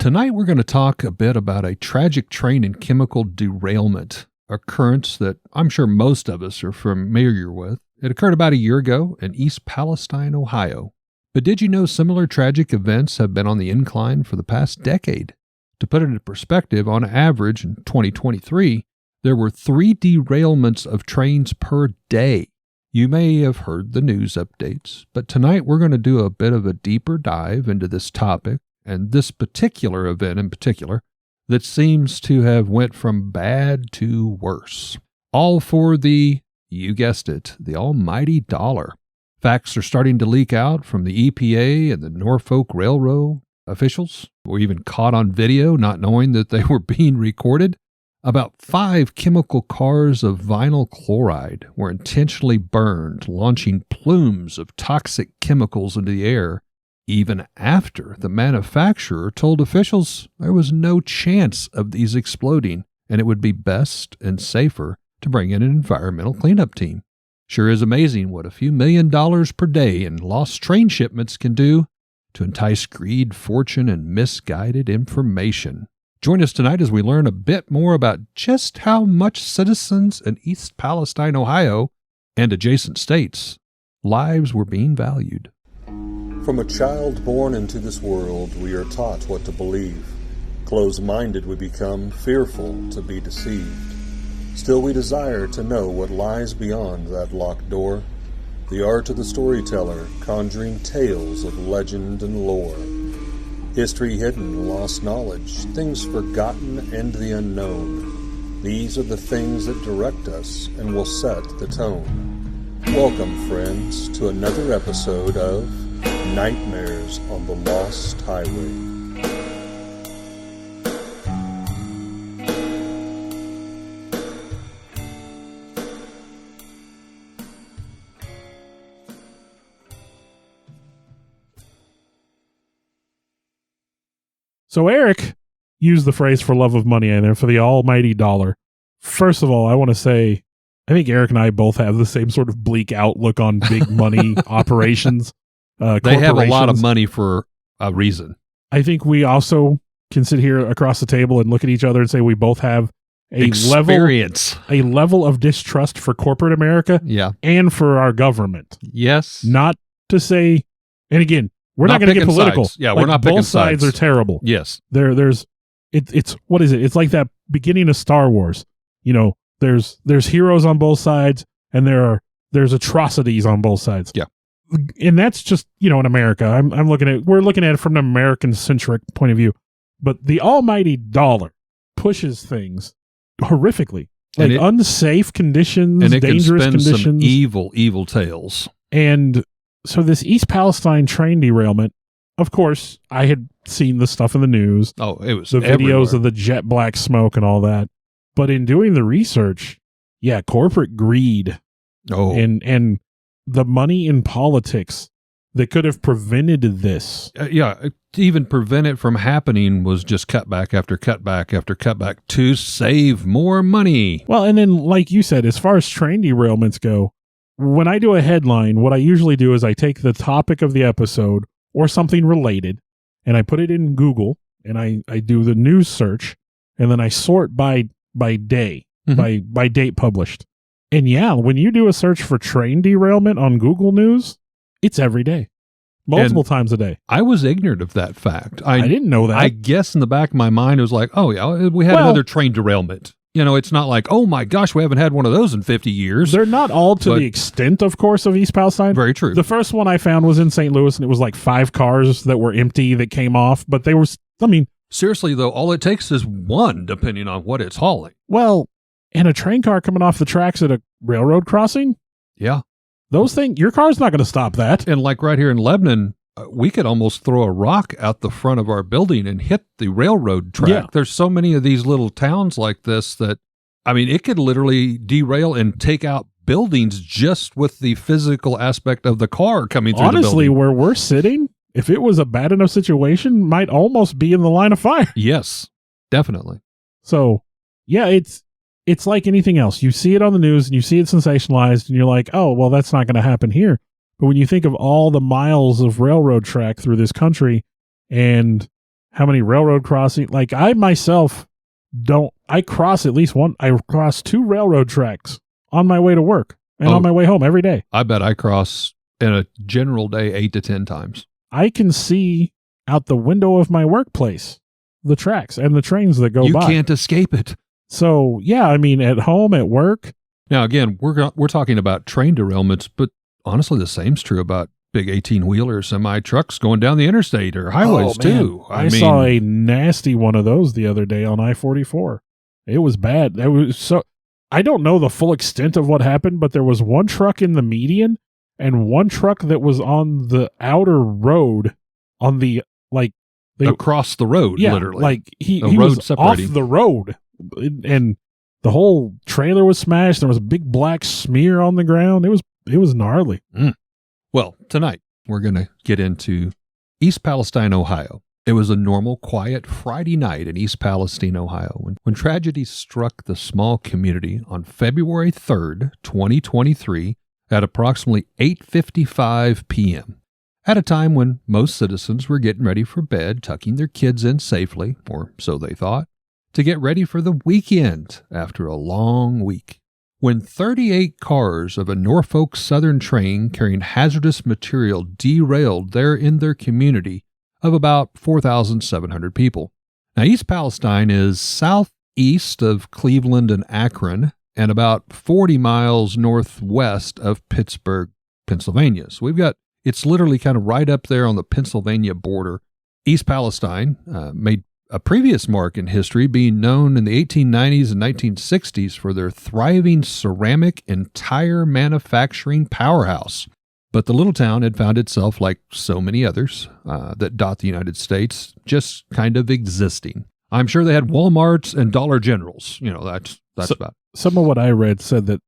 Tonight we're going to talk a bit about a tragic train and chemical derailment occurrence that I'm sure most of us are familiar with. It occurred about a year ago in East Palestine, Ohio. But did you know similar tragic events have been on the incline for the past decade? To put it in perspective, on average in 2023, there were 3 derailments of trains per day. You may have heard the news updates, but tonight we're going to do a bit of a deeper dive into this topic and this particular event in particular that seems to have went from bad to worse. All for the, you guessed it, the almighty dollar. Facts are starting to leak out from the EPA and the Norfolk Railroad officials, were even caught on video not knowing that they were being recorded. About 5 chemical cars of vinyl chloride were intentionally burned, launching plumes of toxic chemicals into the air, even after the manufacturer told officials there was no chance of these exploding and it would be best and safer to bring in an environmental cleanup team. Sure is amazing what a few $1 million per day in lost train shipments can do to entice greed, fortune, and misguided information. Join us tonight as we learn a bit more about just how much citizens in East Palestine, Ohio, and adjacent states' lives were being valued. From a child born into this world, we are taught what to believe. Closed-minded we become, fearful to be deceived. Still we desire to know what lies beyond that locked door. The art of the storyteller, conjuring tales of legend and lore. History hidden, lost knowledge, things forgotten and the unknown. These are the things that direct us and will set the tone. Welcome, friends, to another episode of Nightmares on the Lost Highway. So Eric used the phrase for love of money in there, for the almighty dollar. First of all, I want to say, I think Eric and I both have the same sort of bleak outlook on big money operations. They have a lot of money for a reason. I think we also can sit here across the table and look at each other and say we both have a level of distrust for corporate America and for our government. Yes. Not to say, and again, we're not going to get political. Sides. Yeah, we're not picking sides. Both sides are terrible. Yes. It's what is it? It's like that beginning of Star Wars. You know, there's heroes on both sides and there's atrocities on both sides. Yeah. And that's just, in America. We're looking at it from an American-centric point of view. But the almighty dollar pushes things horrifically. Like unsafe conditions, and it dangerous can spin conditions. Some evil tales. And so this East Palestine train derailment, of course, I had seen the stuff in the news. Oh, it was the everywhere. Videos of the jet black smoke and all that. But in doing the research, corporate greed and the money in politics that could have prevented this. To even prevent it from happening was just cutback after cutback after cutback to save more money. Well, and then, like you said, as far as train derailments go, when I do a headline, what I usually do is I take the topic of the episode or something related, and I put it in Google, and I do the news search, and then I sort by day, by date published. And when you do a search for train derailment on Google News, it's every day, multiple times a day. I was ignorant of that fact. I didn't know that. I guess in the back of my mind, it was like, we had another train derailment. It's not like, oh my gosh, we haven't had one of those in 50 years. They're not all to the extent, of course, of East Palestine. Very true. The first one I found was in St. Louis, and it was like 5 cars that were empty that came off, but they were, seriously though, all it takes is one, depending on what it's hauling. Well, and a train car coming off the tracks at a railroad crossing? Yeah. Those things, your car's not going to stop that. And like right here in Lebanon, we could almost throw a rock out the front of our building and hit the railroad track. Yeah. There's so many of these little towns like this that, it could literally derail and take out buildings just with the physical aspect of the car coming through the building. Honestly, where we're sitting, if it was a bad enough situation, might almost be in the line of fire. Yes, definitely. So, it's like anything else. You see it on the news and you see it sensationalized and you're like, oh, well, that's not going to happen here. But when you think of all the miles of railroad track through this country and how many railroad crossing. Like I myself I cross at least I cross 2 railroad tracks on my way to work and on my way home every day. I bet I cross in a general day 8 to 10 times. I can see out the window of my workplace the tracks and the trains that go by. You can't escape it. So, yeah, I mean, at home, at work. Now, again, we're talking about train derailments, but honestly, the same's true about big 18-wheeler semi-trucks going down the interstate or highways, too. I saw a nasty one of those the other day on I-44. It was bad. I don't know the full extent of what happened, but there was one truck in the median and one truck that was on the outer road on the, across the road, literally. Like he was separating off the road, and the whole trailer was smashed. There was a big black smear on the ground. It was gnarly. Well, tonight we're going to get into East Palestine, Ohio. It was a normal, quiet Friday night in East Palestine, Ohio, when tragedy struck the small community on February 3rd, 2023, at approximately 8:55 p.m., at a time when most citizens were getting ready for bed, tucking their kids in safely, or so they thought, to get ready for the weekend after a long week. When 38 cars of a Norfolk Southern train carrying hazardous material derailed there in their community of about 4,700 people. Now, East Palestine is southeast of Cleveland and Akron and about 40 miles northwest of Pittsburgh, Pennsylvania. So it's literally kind of right up there on the Pennsylvania border. East Palestine made a previous mark in history, being known in the 1890s and 1960s for their thriving ceramic and tire manufacturing powerhouse. But the little town had found itself, like so many others that dot the United States, just kind of existing. I'm sure they had Walmarts and Dollar Generals. That's about it. Some of what I read said that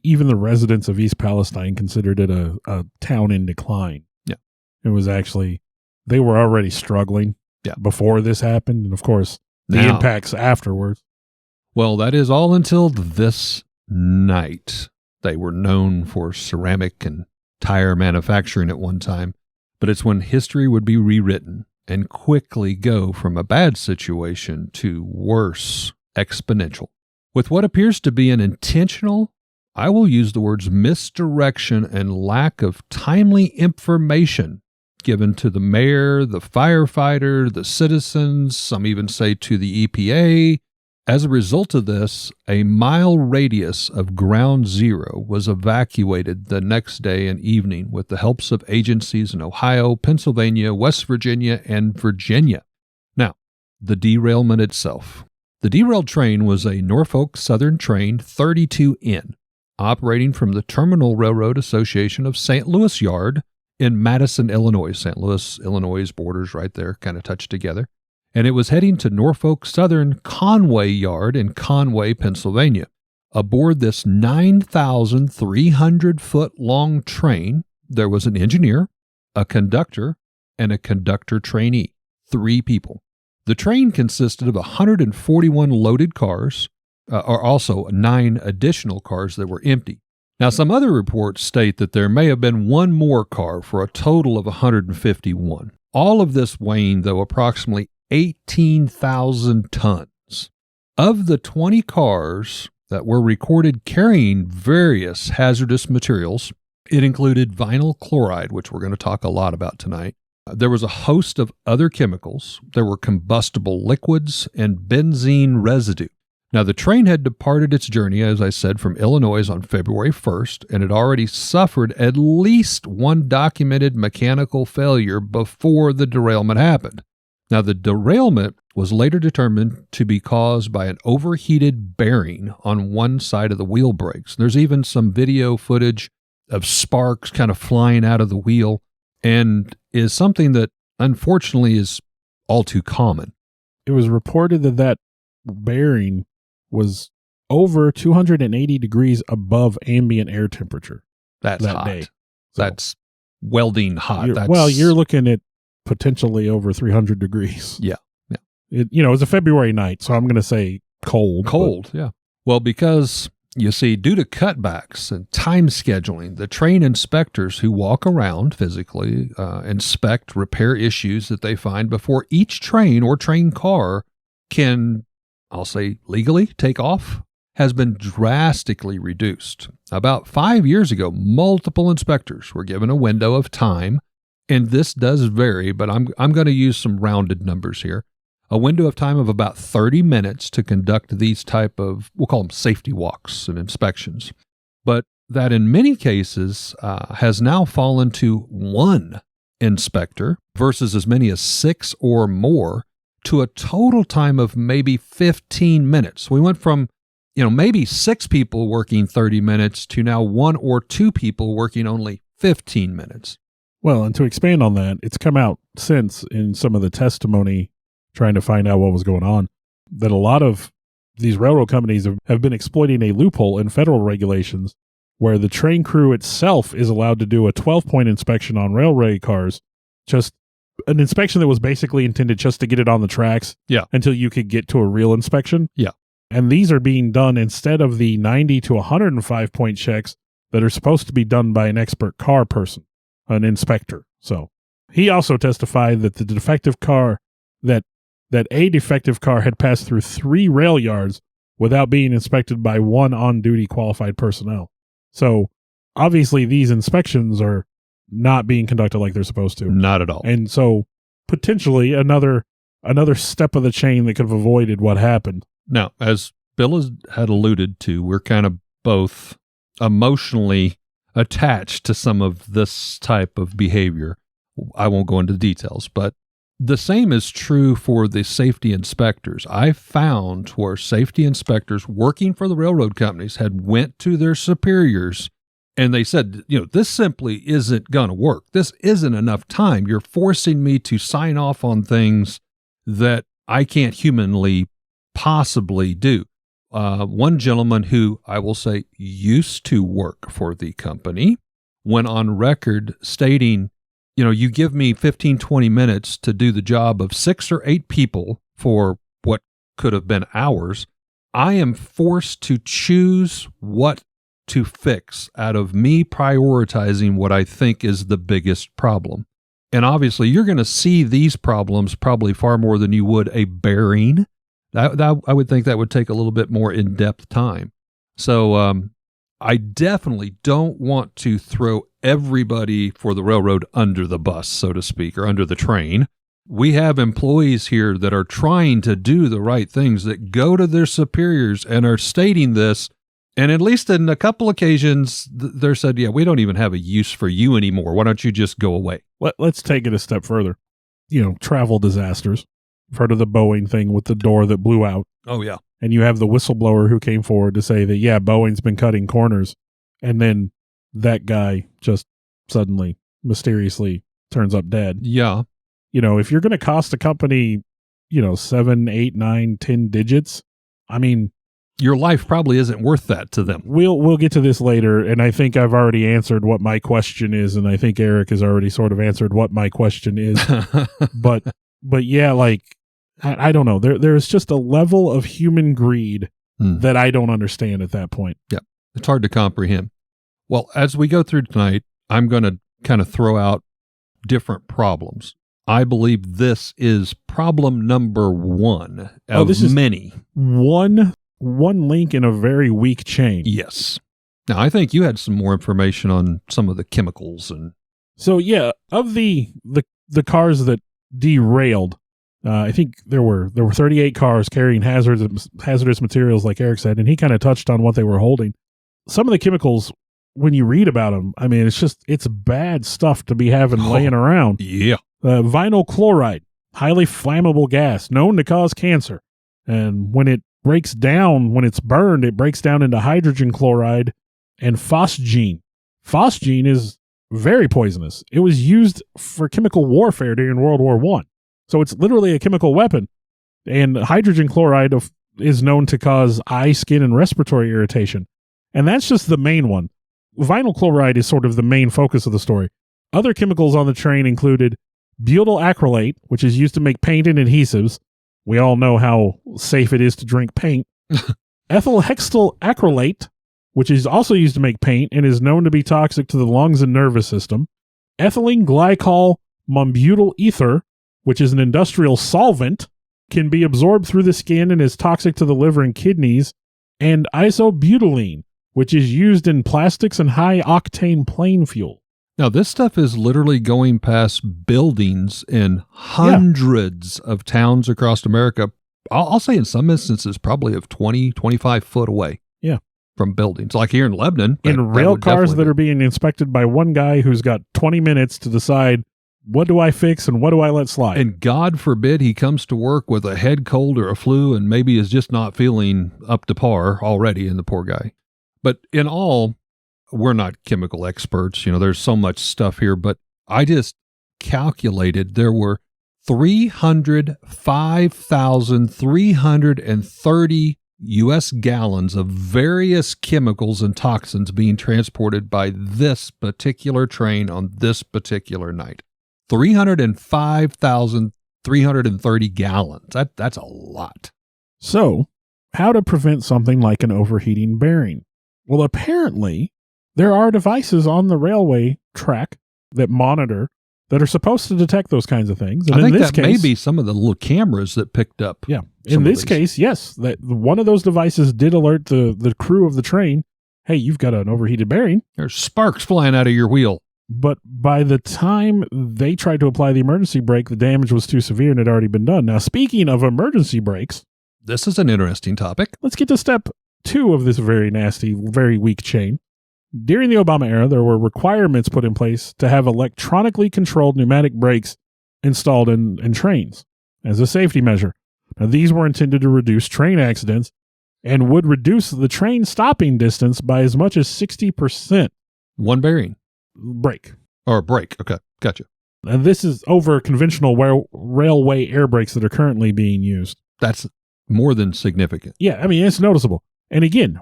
even the residents of East Palestine considered it a town in decline. Yeah. It was actually, they were already struggling before this happened. And of course, the impacts afterwards. Well, that is all until this night. They were known for ceramic and tire manufacturing at one time, but it's when history would be rewritten and quickly go from a bad situation to worse, exponential. With what appears to be an intentional, I will use the words misdirection and lack of timely information given to the mayor, the firefighter, the citizens, some even say to the EPA. As a result of this, a mile radius of ground zero was evacuated the next day and evening with the helps of agencies in Ohio, Pennsylvania, West Virginia, and Virginia. Now, the derailment itself. The derailed train was a Norfolk Southern train 32N, operating from the Terminal Railroad Association of St. Louis Yard in Madison, Illinois. St. Louis, Illinois' borders right there, kind of touched together. And it was heading to Norfolk Southern Conway Yard in Conway, Pennsylvania. Aboard this 9,300-foot-long train, there was an engineer, a conductor, and a conductor trainee, 3 people. The train consisted of 141 loaded cars, or also 9 additional cars that were empty. Now, some other reports state that there may have been 1 more car for a total of 151. All of this weighing, though, approximately 18,000 tons. Of the 20 cars that were recorded carrying various hazardous materials, it included vinyl chloride, which we're going to talk a lot about tonight. There was a host of other chemicals. There were combustible liquids and benzene residue. Now, the train had departed its journey, as I said, from Illinois on February 1st, and had already suffered at least 1 documented mechanical failure before the derailment happened. Now, the derailment was later determined to be caused by an overheated bearing on one side of the wheel brakes. There's even some video footage of sparks kind of flying out of the wheel, and is something that unfortunately is all too common. It was reported that bearing was over 280 degrees above ambient air temperature. That's that hot. Day. So that's welding hot. You're looking at potentially over 300 degrees. Yeah. It was a February night, so I'm going to say cold. Yeah. Well, because You see, due to cutbacks and time scheduling, the train inspectors who walk around physically inspect repair issues that they find before each train or train car can, I'll say, legally take off, has been drastically reduced. About 5 years ago, multiple inspectors were given a window of time, and this does vary, but I'm going to use some rounded numbers here. A window of time of about 30 minutes to conduct these type of, we'll call them safety walks and inspections. But that in many cases has now fallen to one inspector versus as many as 6 or more, to a total time of maybe 15 minutes. We went from, maybe 6 people working 30 minutes to now 1 or 2 people working only 15 minutes. Well, and to expand on that, it's come out since in some of the testimony trying to find out what was going on, that a lot of these railroad companies have been exploiting a loophole in federal regulations where the train crew itself is allowed to do a 12-point inspection on railway cars, just an inspection that was basically intended just to get it on the tracks until you could get to a real inspection. Yeah. And these are being done instead of the 90 to 105-point checks that are supposed to be done by an expert car person, an inspector. So he also testified that the defective car that a defective car had passed through 3 rail yards without being inspected by 1 on-duty qualified personnel. So obviously these inspections are not being conducted like they're supposed to. Not at all. And so potentially another step of the chain that could have avoided what happened. Now, as Bill had alluded to, we're kind of both emotionally attached to some of this type of behavior. I won't go into details, but the same is true for the safety inspectors. I found where safety inspectors working for the railroad companies had went to their superiors and they said, this simply isn't going to work. This isn't enough time. You're forcing me to sign off on things that I can't humanly possibly do. One gentleman who I will say used to work for the company went on record stating, you give me 15, 20 minutes to do the job of 6 or 8 people for what could have been hours. I am forced to choose what to fix out of me prioritizing what I think is the biggest problem. And obviously, you're going to see these problems probably far more than you would a bearing. I would think that would take a little bit more in-depth time. So I definitely don't want to throw everybody for the railroad under the bus, so to speak, or under the train. We have employees here that are trying to do the right things, that go to their superiors and are stating this. And at least in a couple occasions, they're said, we don't even have a use for you anymore. Why don't you just go away? Let's take it a step further. Travel disasters. I've heard of the Boeing thing with the door that blew out. Oh, yeah. And you have the whistleblower who came forward to say that, Boeing's been cutting corners. And then that guy just suddenly, mysteriously turns up dead. Yeah. If you're going to cost a company, 7, 8, 9, 10 digits, I mean, your life probably isn't worth that to them. We'll get to this later, and I think I've already answered what my question is, and I think Eric has already sort of answered what my question is. but yeah, like, I don't know. There's just a level of human greed that I don't understand at that point. Yeah, it's hard to comprehend. Well, as we go through tonight, I'm going to kind of throw out different problems. I believe this is problem number 1 of this is many. One link in a very weak chain. Yes. Now, I think you had some more information on some of the chemicals. And so, yeah, of the cars that derailed, I think there were 38 cars carrying hazardous materials, like Eric said, and he kind of touched on what they were holding. Some of the chemicals, when you read about them, I mean, it's bad stuff to be having laying around. Yeah. Vinyl chloride, highly flammable gas, known to cause cancer. And when it breaks down, when it's burned, it breaks down into hydrogen chloride and phosgene. Phosgene is very poisonous. It was used for chemical warfare during World War I. So it's literally a chemical weapon. And hydrogen chloride is known to cause eye, skin, and respiratory irritation. And that's just the main one. Vinyl chloride is sort of the main focus of the story. Other chemicals on the train included butyl acrylate, which is used to make paint and adhesives. We all know how safe it is to drink paint. Ethyl hexyl acrylate, which is also used to make paint and is known to be toxic to the lungs and nervous system. Ethylene glycol monbutyl ether, which is an industrial solvent, can be absorbed through the skin and is toxic to the liver and kidneys. And isobutylene, which is used in plastics and high-octane plane fuel. Now, this stuff is literally going past buildings in hundreds of towns across America. I'll say in some instances probably of 20, 25 foot away. Yeah. From buildings. Like here in Lebanon. In rail cars that are being inspected by one guy who's got 20 minutes to decide, what do I fix and what do I let slide? And God forbid he comes to work with a head cold or a flu and maybe is just not feeling up to par already in the poor guy. But in all, we're not chemical experts. You know, there's so much stuff here, but I just calculated there were 305,330 U.S. gallons of various chemicals and toxins being transported by this particular train on this particular night. 305,330 gallons. That's a lot. So, how to prevent something like an overheating bearing? Well, apparently, there are devices on the railway track that monitor that are supposed to detect those kinds of things. And I think in this that case, may be some of the little cameras that picked up. Yeah. In this case, yes, that one of those devices did alert the crew of the train, hey, you've got an overheated bearing. There's sparks flying out of your wheel. But by the time they tried to apply the emergency brake, the damage was too severe and had already been done. Now, speaking of emergency brakes, this is an interesting topic. Let's get to step 2 of this very nasty, very weak chain. During the Obama era, there were requirements put in place to have electronically controlled pneumatic brakes installed in trains as a safety measure. Now, these were intended to reduce train accidents and would reduce the train stopping distance by as much as 60%. One bearing. Brake. Or brake. Okay. Gotcha. And this is over conventional railway air brakes that are currently being used. That's more than significant. Yeah, I mean, it's noticeable. And again,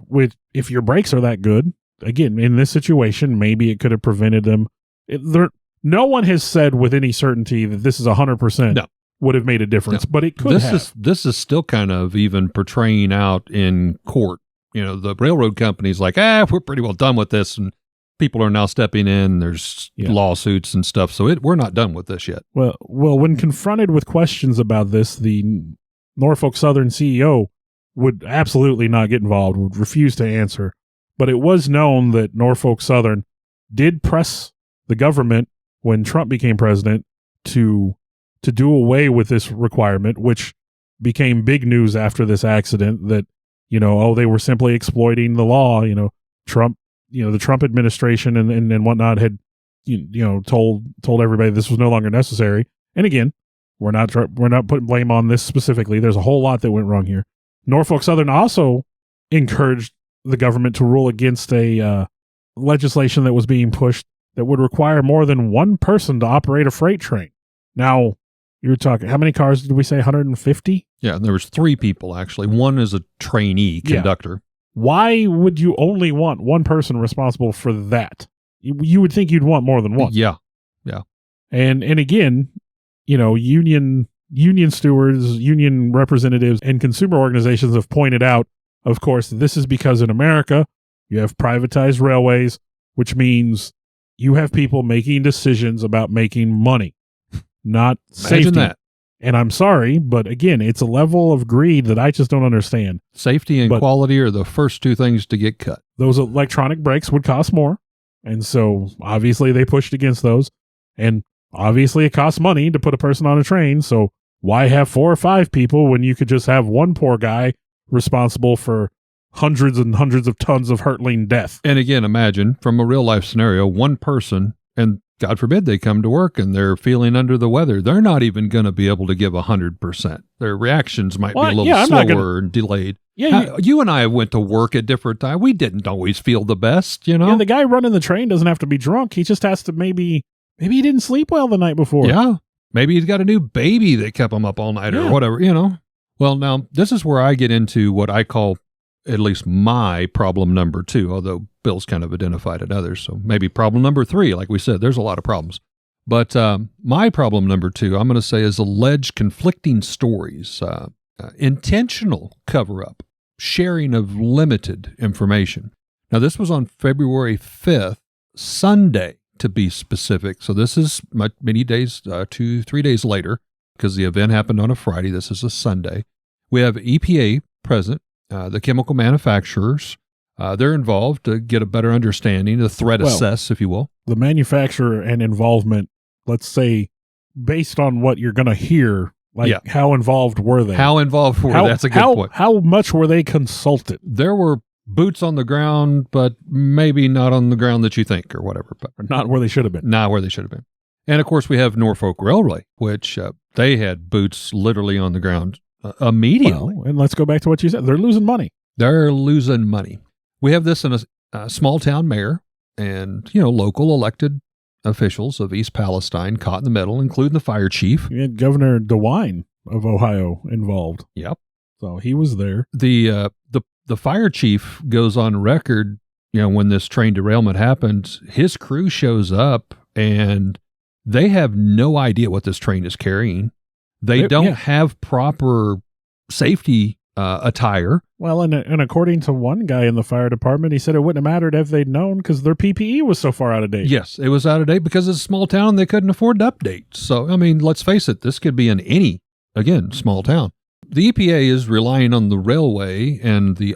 if your brakes are that good, again, in this situation, maybe it could have prevented them. No one has said with any certainty that this is 100% would have made a difference, but it could have. This is still kind of even portraying out in court. You know, the railroad company's like, we're pretty well done with this, and people are now stepping in. There's lawsuits and stuff, so we're not done with this yet. Well, when confronted with questions about this, the Norfolk Southern CEO would absolutely not get involved, would refuse to answer. But it was known that Norfolk Southern did press the government when Trump became president to do away with this requirement, which became big news after this accident that, they were simply exploiting the law. Trump, the Trump administration and whatnot had, told everybody this was no longer necessary. And again, we're not putting blame on this specifically. There's a whole lot that went wrong here. Norfolk Southern also encouraged the government to rule against a legislation that was being pushed that would require more than one person to operate a freight train. Now, you're talking, how many cars did we say? 150? Yeah, and there was 3 people, actually. One is a trainee conductor. Why would you only want one person responsible for that? You would think you'd want more than one. Yeah. And again, union stewards, union representatives, and consumer organizations have pointed out, of course, this is because in America, you have privatized railways, which means you have people making decisions about making money, not safety. Imagine that. And I'm sorry, but again, it's a level of greed that I just don't understand. Safety and quality are the first 2 things to get cut. Those electronic brakes would cost more. And so obviously they pushed against those. And obviously it costs money to put a person on a train. So why have 4 or 5 people when you could just have one poor guy responsible for hundreds and hundreds of tons of hurtling death? And again, imagine from a real life scenario, one person, and God forbid they come to work and they're feeling under the weather. They're not even going to be able to give 100%. Their reactions might be a little slower and delayed. Yeah, you and I went to work at different times. We didn't always feel the best, Yeah, the guy running the train doesn't have to be drunk. He just has to maybe he didn't sleep well the night before. Yeah, maybe he's got a new baby that kept him up all night or whatever, Well, now, this is where I get into what I call at least my problem number 2, although Bill's kind of identified it others. So maybe problem number 3, like we said, there's a lot of problems. But my problem number 2, I'm going to say, is alleged conflicting stories, intentional cover-up, sharing of limited information. Now, this was on February 5th, Sunday, to be specific. So this is many days, 2-3 days later, because the event happened on a Friday. This is a Sunday. We have EPA present, the chemical manufacturers. They're involved to get a better understanding, the threat assess, if you will. The manufacturer and involvement, let's say, based on what you're going to hear, how involved were they? How involved were they? That's a good point. How much were they consulted? There were boots on the ground, but maybe not on the ground that you think or whatever. But not where they should have been. Not where they should have been. And, of course, we have Norfolk Railway, which they had boots literally on the ground immediately. Well, and let's go back to what you said. They're losing money. They're losing money. We have this in a small town mayor and, local elected officials of East Palestine caught in the middle, including the fire chief. You had Governor DeWine of Ohio involved. Yep. So he was there. The fire chief goes on record, when this train derailment happened, his crew shows up and they have no idea what this train is carrying. They don't have proper safety attire. Well, and according to one guy in the fire department, he said it wouldn't have mattered if they'd known because their PPE was so far out of date. Yes, it was out of date because it's a small town. They couldn't afford to update. So, let's face it, this could be in any, again, small town. The EPA is relying on the railway and the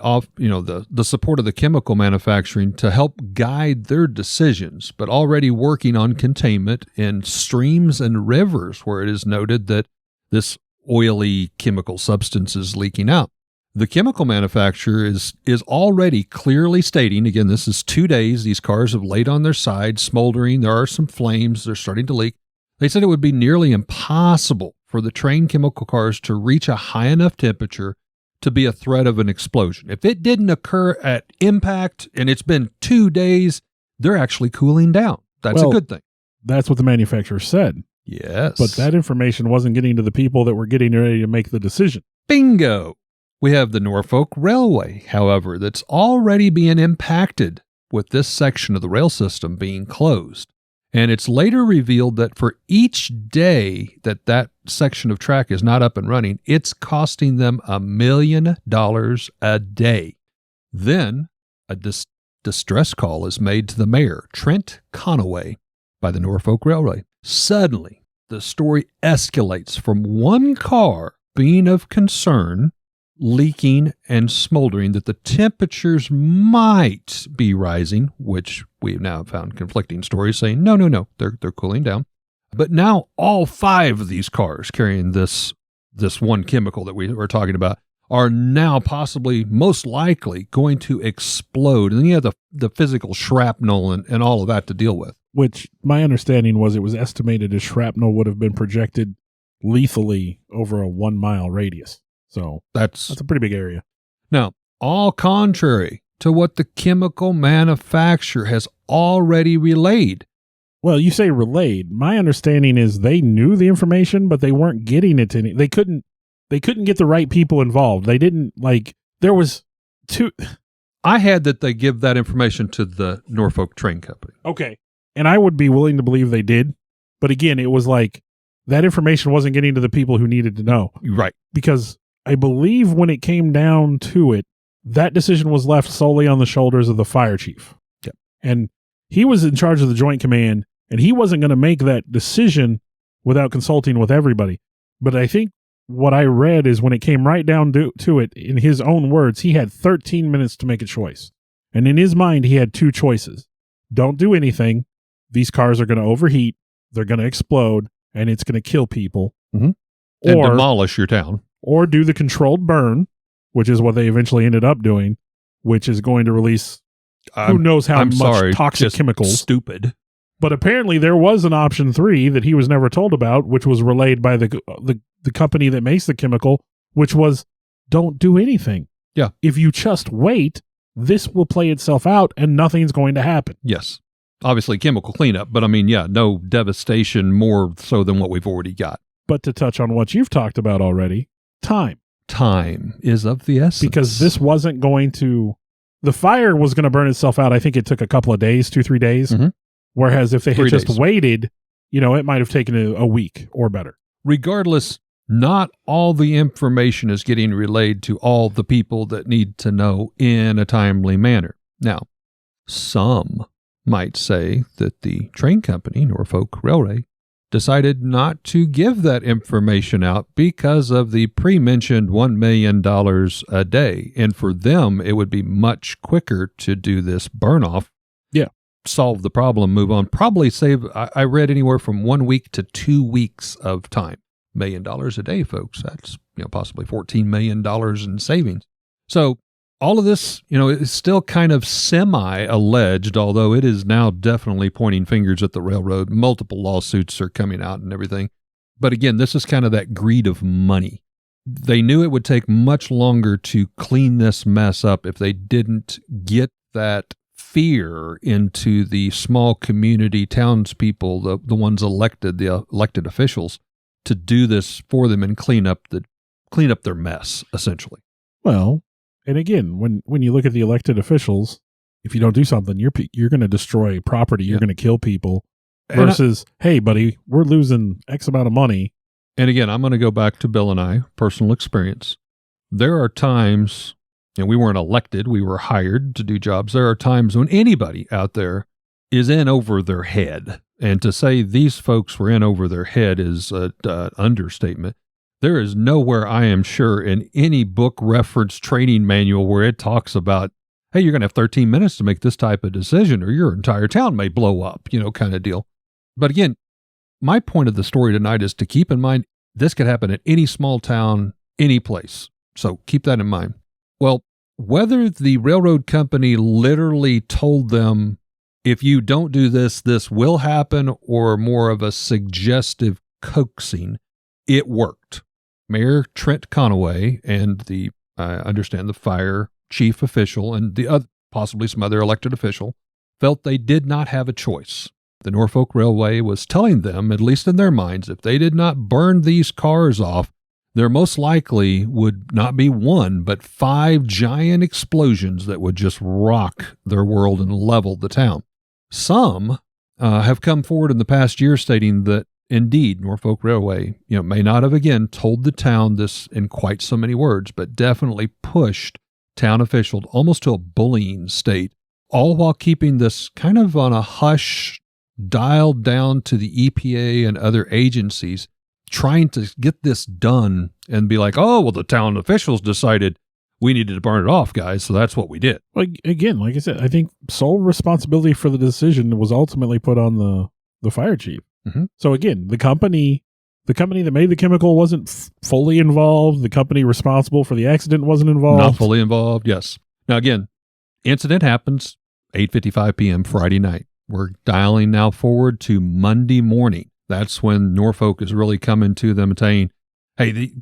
support of the chemical manufacturing to help guide their decisions, but already working on containment in streams and rivers where it is noted that this oily chemical substance is leaking out. The chemical manufacturer is already clearly stating, again, this is 2 days. These cars have laid on their side, smoldering. There are some flames. They're starting to leak. They said it would be nearly impossible for the train chemical cars to reach a high enough temperature to be a threat of an explosion. If it didn't occur at impact and it's been 2 days, they're actually cooling down. That's a good thing. That's what the manufacturer said. Yes. But that information wasn't getting to the people that were getting ready to make the decision. Bingo. We have the Norfolk Railway, however, that's already being impacted with this section of the rail system being closed. And it's later revealed that for each day that section of track is not up and running, it's costing them $1 million a day. Then a distress call is made to the mayor, Trent Conaway, by the Norfolk Railway. Suddenly, the story escalates from one car being of concern, leaking and smoldering, that the temperatures might be rising, which we've now found conflicting stories saying, no, they're cooling down. But now all 5 of these cars carrying this one chemical that we were talking about are now possibly, most likely, going to explode. And then you have the physical shrapnel and all of that to deal with. Which my understanding was it was estimated as shrapnel would have been projected lethally over a 1 mile radius. So that's a pretty big area. Now, all contrary to what the chemical manufacturer has already relayed. Well, you say relayed. My understanding is they knew the information, but they weren't getting it to any. They couldn't get the right people involved. They didn't there was two. I had that they give that information to the Norfolk Train Company. Okay. And I would be willing to believe they did. But again, it was that information wasn't getting to the people who needed to know. Right. Because I believe when it came down to it, that decision was left solely on the shoulders of the fire chief. Yep. And he was in charge of the Joint Command, and he wasn't going to make that decision without consulting with everybody. But I think what I read is when it came right down to it, in his own words, he had 13 minutes to make a choice. And in his mind, he had 2 choices. Don't do anything. These cars are going to overheat. They're going to explode, and it's going to kill people. Mm-hmm. And demolish your town. Or do the controlled burn, which is what they eventually ended up doing, which is going to release who knows how much toxic chemicals. Stupid. But apparently there was an option 3 that he was never told about, which was relayed by the company that makes the chemical, which was don't do anything. Yeah. If you just wait, this will play itself out and nothing's going to happen. Yes. Obviously chemical cleanup, but no devastation more so than what we've already got. But to touch on what you've talked about already, time. Time is of the essence. Because this wasn't going to... The fire was going to burn itself out. I think it took a couple of days, 2-3 days. Mm-hmm. Whereas if they had just waited, it might have taken a week or better. Regardless, not all the information is getting relayed to all the people that need to know in a timely manner. Now, Some might say that the train company, Norfolk Railway, decided not to give that information out because of the pre-mentioned $1 million a day. And for them, it would be much quicker to do this burn-off. Yeah. Solve the problem, move on. Probably save, I read anywhere from 1 week to 2 weeks of time. $1 million a day, folks. That's possibly $14 million in savings. So all of this, is still kind of semi-alleged, although it is now definitely pointing fingers at the railroad. Multiple lawsuits are coming out and everything. But again, this is kind of that greed of money. They knew it would take much longer to clean this mess up if they didn't get that fear into the small community townspeople, the ones elected, the elected officials, to do this for them and clean up their mess, essentially. Well, and again, when you look at the elected officials, if you don't do something, you're going to destroy property, you're going to kill people. Versus, hey, buddy, we're losing X amount of money. And again, I'm going to go back to Bill and I, personal experience. There are times, and we weren't elected, we were hired to do jobs. There are times when anybody out there is in over their head. And to say these folks were in over their head is an understatement. There is nowhere, I am sure, in any book reference training manual where it talks about, hey, you're going to have 13 minutes to make this type of decision or your entire town may blow up, kind of deal. But again, my point of the story tonight is to keep in mind this could happen at any small town, any place. So keep that in mind. Well, whether the railroad company literally told them, if you don't do this, this will happen, or more of a suggestive coaxing, it worked. Mayor Trent Conaway and I understand the fire chief official and the other, possibly some other elected official, felt they did not have a choice. The Norfolk Railway was telling them, at least in their minds, if they did not burn these cars off, there most likely would not be one, but 5 giant explosions that would just rock their world and level the town. Some have come forward in the past year stating that indeed, Norfolk Railway, may not have again told the town this in quite so many words, but definitely pushed town officials almost to a bullying state, all while keeping this kind of on a hush, dialed down to the EPA and other agencies, trying to get this done and be like, oh, well, the town officials decided we needed to burn it off, guys, so that's what we did. Like again, like I said, I think sole responsibility for the decision was ultimately put on the fire chief. Mm-hmm. So again, the company that made the chemical wasn't fully involved. The company responsible for the accident wasn't involved. Not fully involved, yes. Now again, incident happens 8:55 p.m. Friday night. We're dialing now forward to Monday morning. That's when Norfolk is really coming to them and saying, hey,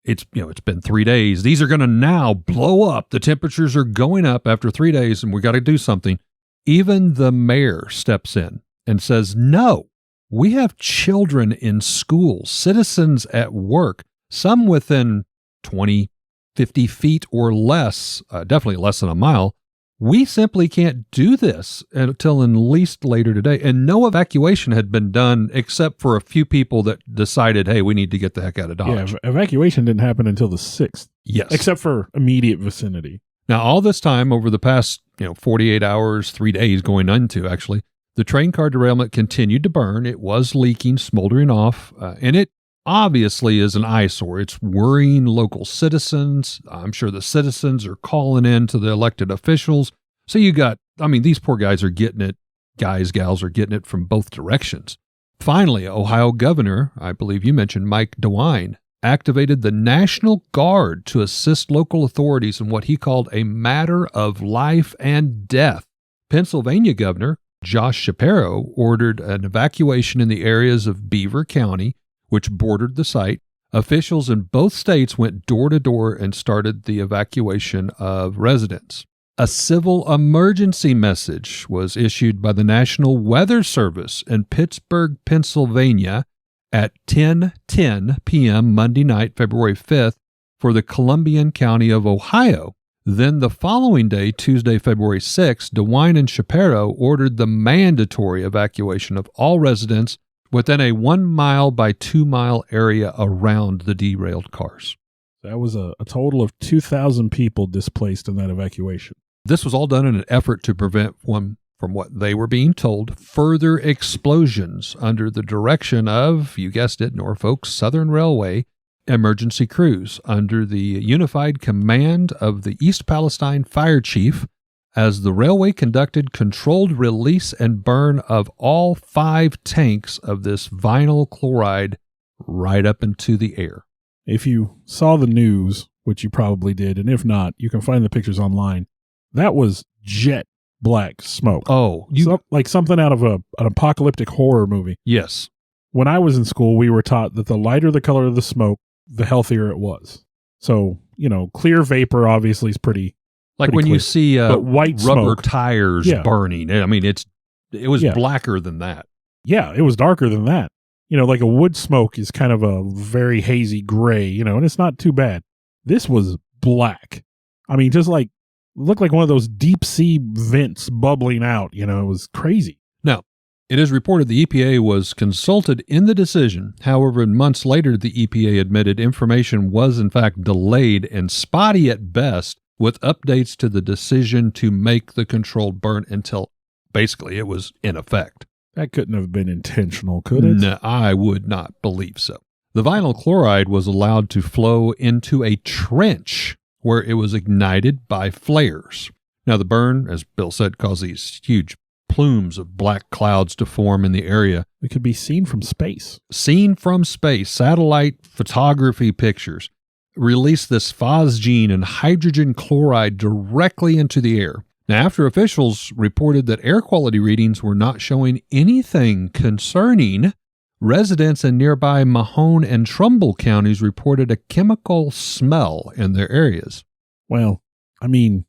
it's been 3 days. These are going to now blow up. The temperatures are going up after 3 days, and we got to do something. Even the mayor steps in and says, no. We have children in school, citizens at work, some within 20, 50 feet or less, definitely less than a mile. We simply can't do this until at least later today. And no evacuation had been done except for a few people that decided, hey, we need to get the heck out of Dodge. Yeah, evacuation didn't happen until the 6th. Yes. Except for immediate vicinity. Now, all this time over the past 48 hours, 3 days going into actually, the train car derailment continued to burn. It was leaking, smoldering off, and it obviously is an eyesore. It's worrying local citizens. I'm sure the citizens are calling in to the elected officials. So these poor guys are getting it. Guys, gals are getting it from both directions. Finally, Ohio Governor, I believe you mentioned Mike DeWine, activated the National Guard to assist local authorities in what he called a matter of life and death. Pennsylvania Governor Josh Shapiro ordered an evacuation in the areas of Beaver County, which bordered the site. Officials in both states went door to door and started the evacuation of residents. A civil emergency message was issued by the National Weather Service in Pittsburgh, Pennsylvania at 10:10 p.m. Monday night, February 5th, for the Columbian County of Ohio. Then the following day, Tuesday, February 6th, DeWine and Shapiro ordered the mandatory evacuation of all residents within a 1 mile by 2 mile area around the derailed cars. That was a total of 2,000 people displaced in that evacuation. This was all done in an effort to prevent, from what they were being told, further explosions under the direction of, you guessed it, Norfolk Southern Railway emergency crews under the unified command of the East Palestine Fire Chief, as the railway conducted controlled release and burn of all 5 tanks of this vinyl chloride right up into the air. If you saw the news, which you probably did, and if not, you can find the pictures online, that was jet black smoke. Oh, like something out of an apocalyptic horror movie. Yes. When I was in school, we were taught that the lighter the color of the smoke, the healthier it was. So, clear vapor obviously is pretty like pretty when clear. You see but white rubber smoke, tires burning. I mean, it was blacker than that. Yeah, it was darker than that. Like a wood smoke is kind of a very hazy gray, and it's not too bad. This was black. I mean, just like, looked like one of those deep sea vents bubbling out. It was crazy. Now, it is reported the EPA was consulted in the decision. However, months later, the EPA admitted information was in fact delayed and spotty at best, with updates to the decision to make the controlled burn until basically it was in effect. That couldn't have been intentional, could it? No, I would not believe so. The vinyl chloride was allowed to flow into a trench where it was ignited by flares. Now, the burn, as Bill said, caused these huge plumes of black clouds to form in the area. It could be seen from space. Seen from space, satellite photography pictures released this phosgene and hydrogen chloride directly into the air. Now, after officials reported that air quality readings were not showing anything concerning, residents in nearby Mahone and Trumbull counties reported a chemical smell in their areas. Well, I mean,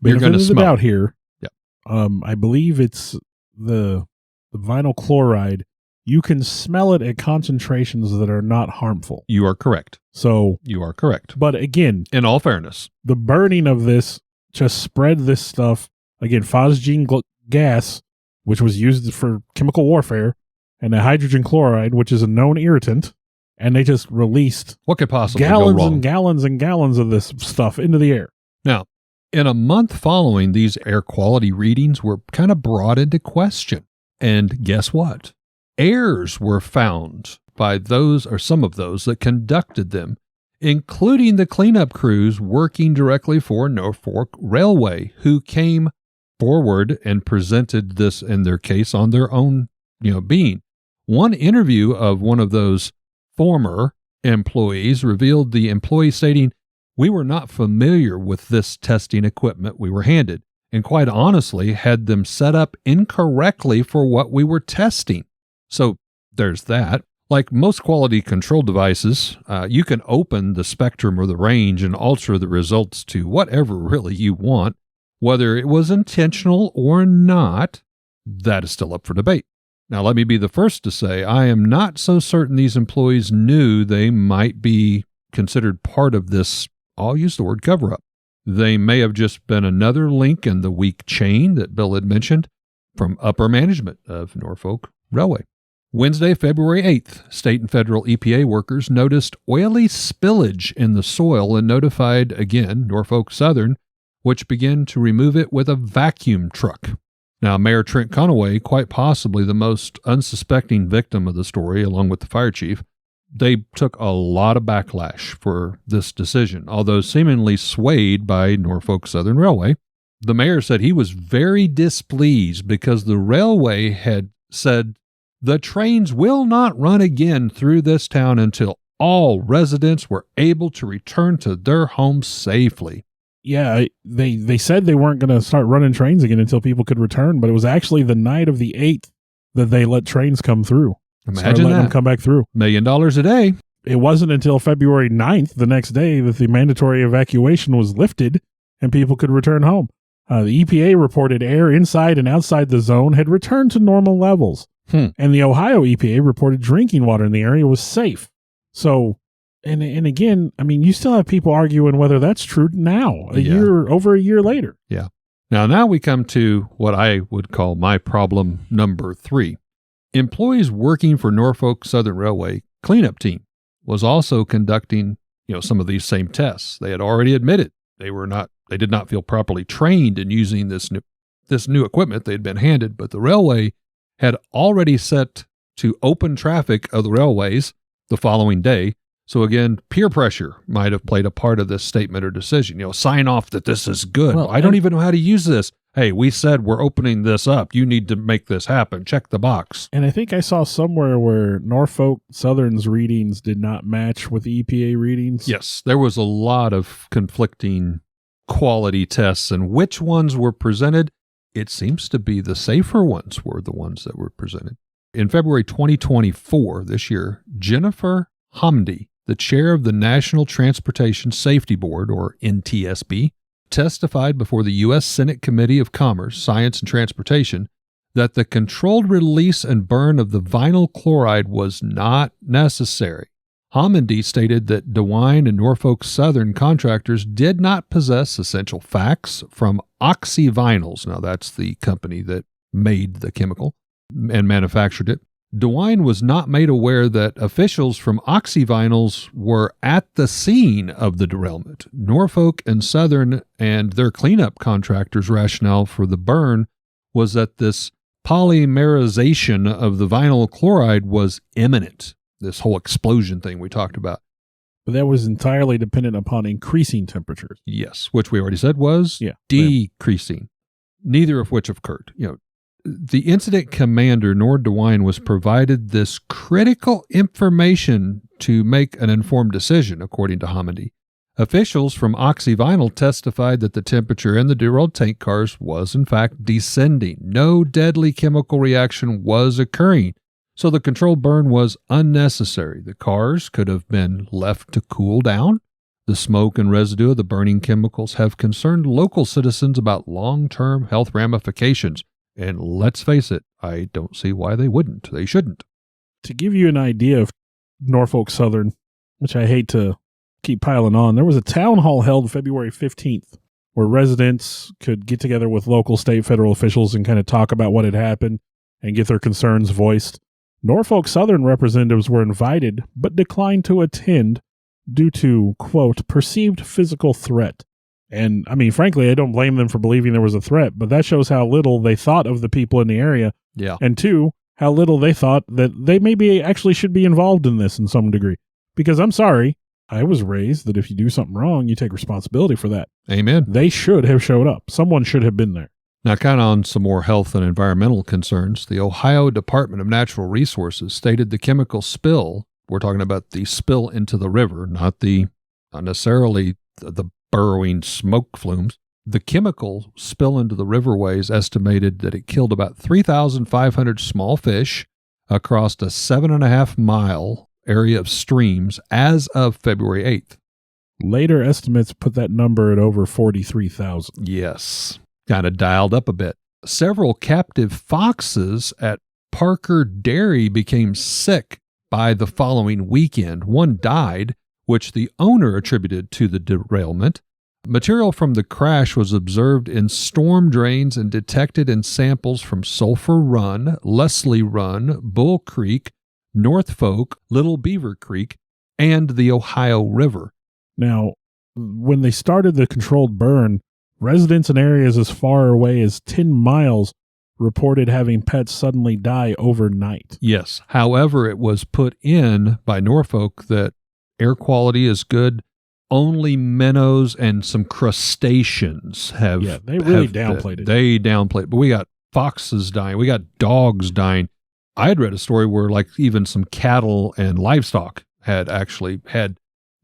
you're going to smell out here. Yeah. I believe it's the vinyl chloride. You can smell it at concentrations that are not harmful. You are correct. So you are correct. But again, in all fairness, the burning of this just spread this stuff. Again, phosgene gas, which was used for chemical warfare, and the hydrogen chloride, which is a known irritant, and they just released what could possibly gallons go wrong? And gallons and gallons of this stuff into the air. Now, in a month following, these air quality readings were kind of brought into question. And guess what? Errors were found by those or some of those that conducted them, including the cleanup crews working directly for Norfolk Railway, who came forward and presented this in their case on their own, being. One interview of one of those former employees revealed the employee stating, "We were not familiar with this testing equipment we were handed, and quite honestly had them set up incorrectly for what we were testing." So there's that. Like most quality control devices, you can open the spectrum or the range and alter the results to whatever really you want. Whether it was intentional or not, that is still up for debate. Now, let me be the first to say I am not so certain these employees knew they might be considered part of this, I'll use the word, cover-up. They may have just been another link in the weak chain that Bill had mentioned from upper management of Norfolk Railway. Wednesday, February 8th, state and federal EPA workers noticed oily spillage in the soil and notified, again, Norfolk Southern, which began to remove it with a vacuum truck. Now, Mayor Trent Conaway, quite possibly the most unsuspecting victim of the story, along with the fire chief, they took a lot of backlash for this decision, although seemingly swayed by Norfolk Southern Railway. The mayor said he was very displeased because the railway had said, "The trains will not run again through this town until all residents were able to return to their homes safely." Yeah, they said they weren't going to start running trains again until people could return, but it was actually the night of the 8th that they let trains come through. Imagine that. Them come back through. $1 million a day. It wasn't until February 9th, the next day, that the mandatory evacuation was lifted and people could return home. The EPA reported air inside and outside the zone had returned to normal levels. And the Ohio EPA reported drinking water in the area was safe. So, and again, I mean, you still have people arguing whether that's true now, over a year later. Yeah. Now we come to what I would call my problem number 3. Employees working for Norfolk Southern Railway cleanup team was also conducting, some of these same tests. They had already admitted they were not They did not feel properly trained in using this new equipment they had been handed, but the railway had already set to open traffic of the railways the following day. So again, peer pressure might have played a part of this statement or decision. Sign off that this is good. Well, I don't even know how to use this. Hey, we said we're opening this up. You need to make this happen. Check the box. And I think I saw somewhere where Norfolk Southern's readings did not match with the EPA readings. Yes, there was a lot of conflicting quality tests, and which ones were presented, it seems to be the safer ones were the ones that were presented. In February 2024, this year, Jennifer Hamdi, the chair of the National Transportation Safety Board, or NTSB, testified before the U.S. Senate Committee of Commerce, Science, and Transportation that the controlled release and burn of the vinyl chloride was not necessary. Hamdi stated that DeWine and Norfolk Southern contractors did not possess essential facts from oxyvinyls. Now, that's the company that made the chemical and manufactured it. DeWine was not made aware that officials from oxyvinyls were at the scene of the derailment. Norfolk and Southern and their cleanup contractors' rationale for the burn was that this polymerization of the vinyl chloride was imminent. This whole explosion thing we talked about. But that was entirely dependent upon increasing temperatures. Yes, which we already said was decreasing, neither of which occurred. The incident commander, nor DeWine, was provided this critical information to make an informed decision, according to Hamdi. Officials from Oxyvinyl testified that the temperature in the derailed tank cars was, in fact, descending. No deadly chemical reaction was occurring, so the controlled burn was unnecessary. The cars could have been left to cool down. The smoke and residue of the burning chemicals have concerned local citizens about long-term health ramifications. And let's face it, I don't see why they wouldn't. They shouldn't. To give you an idea of Norfolk Southern, which I hate to keep piling on, there was a town hall held February 15th where residents could get together with local, state, federal officials and kind of talk about what had happened and get their concerns voiced. Norfolk Southern representatives were invited but declined to attend due to, quote, perceived physical threat. And, I mean, frankly, I don't blame them for believing there was a threat, but that shows how little they thought of the people in the area. Yeah. And two, how little they thought that they maybe actually should be involved in this in some degree. Because I'm sorry, I was raised that if you do something wrong, you take responsibility for that. Amen. They should have showed up. Someone should have been there. Now, kind of on some more health and environmental concerns, the Ohio Department of Natural Resources stated the chemical spill, we're talking about the spill into the river, not necessarily the burrowing smoke flumes. The chemical spill into the riverways estimated that it killed about 3,500 small fish across a 7.5-mile area of streams as of February 8th. Later estimates put that number at over 43,000. Yes, kind of dialed up a bit. Several captive foxes at Parker Dairy became sick by the following weekend. One died, which the owner attributed to the derailment. Material from the crash was observed in storm drains and detected in samples from Sulphur Run, Leslie Run, Bull Creek, North Fork, Little Beaver Creek, and the Ohio River. Now, when they started the controlled burn, residents in areas as far away as 10 miles reported having pets suddenly die overnight. Yes. However, it was put in by Norfolk that air quality is good. Only minnows and some crustaceans have. Yeah, they really downplayed it. They downplayed it. But we got foxes dying. We got dogs dying. I had read a story where like even some cattle and livestock had actually had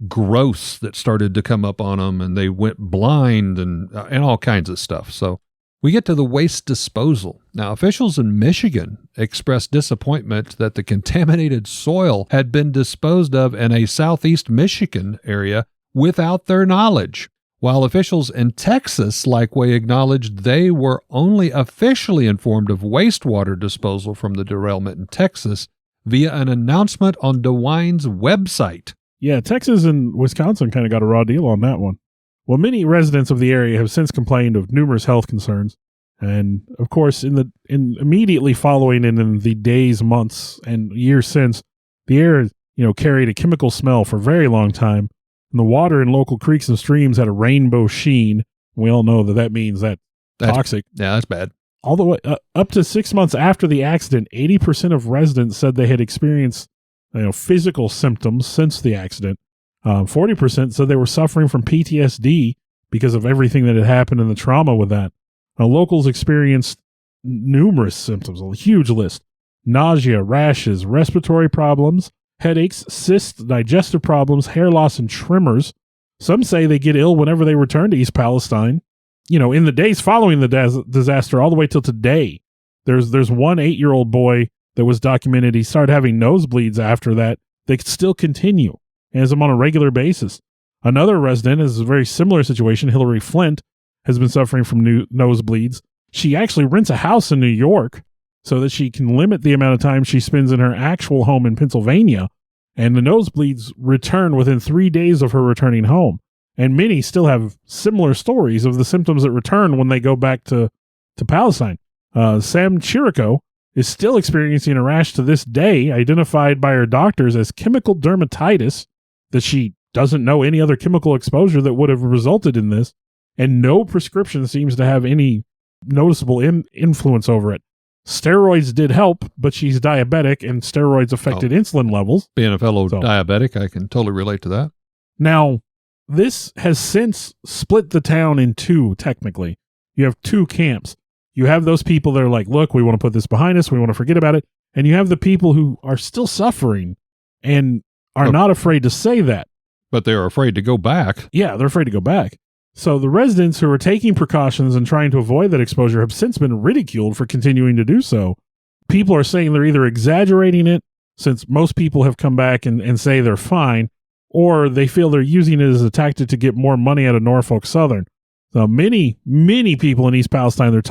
growths that started to come up on them, and they went blind and all kinds of stuff. So we get to the waste disposal. Now, officials in Michigan expressed disappointment that the contaminated soil had been disposed of in a southeast Michigan area without their knowledge, while officials in Texas likewise acknowledged they were only officially informed of wastewater disposal from the derailment in Texas via an announcement on DeWine's website. Yeah, Texas and Wisconsin kind of got a raw deal on that one. Well, many residents of the area have since complained of numerous health concerns. And of course, in immediately following and in the days, months, and years since, the air, carried a chemical smell for a very long time. And the water in local creeks and streams had a rainbow sheen, We all know that means that's toxic. Yeah, that's bad. All the way up to 6 months after the accident, 80% of residents said they had experienced physical symptoms since the accident. 40% said they were suffering from PTSD because of everything that had happened and the trauma with that. Now, locals experienced numerous symptoms, a huge list: nausea, rashes, respiratory problems, headaches, cysts, digestive problems, hair loss, and tremors. Some say they get ill whenever they return to East Palestine. In the days following the disaster, all the way till today, there's one 8-year-old boy that was documented. He started having nosebleeds after that. They could still continue and has them on a regular basis. Another resident is a very similar situation. Hillary Flint has been suffering from nosebleeds. She actually rents a house in New York so that she can limit the amount of time she spends in her actual home in Pennsylvania. And the nosebleeds return within 3 days of her returning home. And many still have similar stories of the symptoms that return when they go back to Palestine. Sam Chirico is still experiencing a rash to this day, identified by her doctors as chemical dermatitis, that she doesn't know any other chemical exposure that would have resulted in this, and no prescription seems to have any noticeable influence over it. Steroids did help, but she's diabetic, and steroids affected insulin levels. Being a fellow diabetic, I can totally relate to that. Now, this has since split the town in two, technically. You have two camps. You have those people that are like, look, we want to put this behind us, we want to forget about it. And you have the people who are still suffering and are not afraid to say that. But they're afraid to go back. Yeah, they're afraid to go back. So the residents who are taking precautions and trying to avoid that exposure have since been ridiculed for continuing to do so. People are saying they're either exaggerating it, since most people have come back and say they're fine, or they feel they're using it as a tactic to get more money out of Norfolk Southern. So many people in East Palestine, they're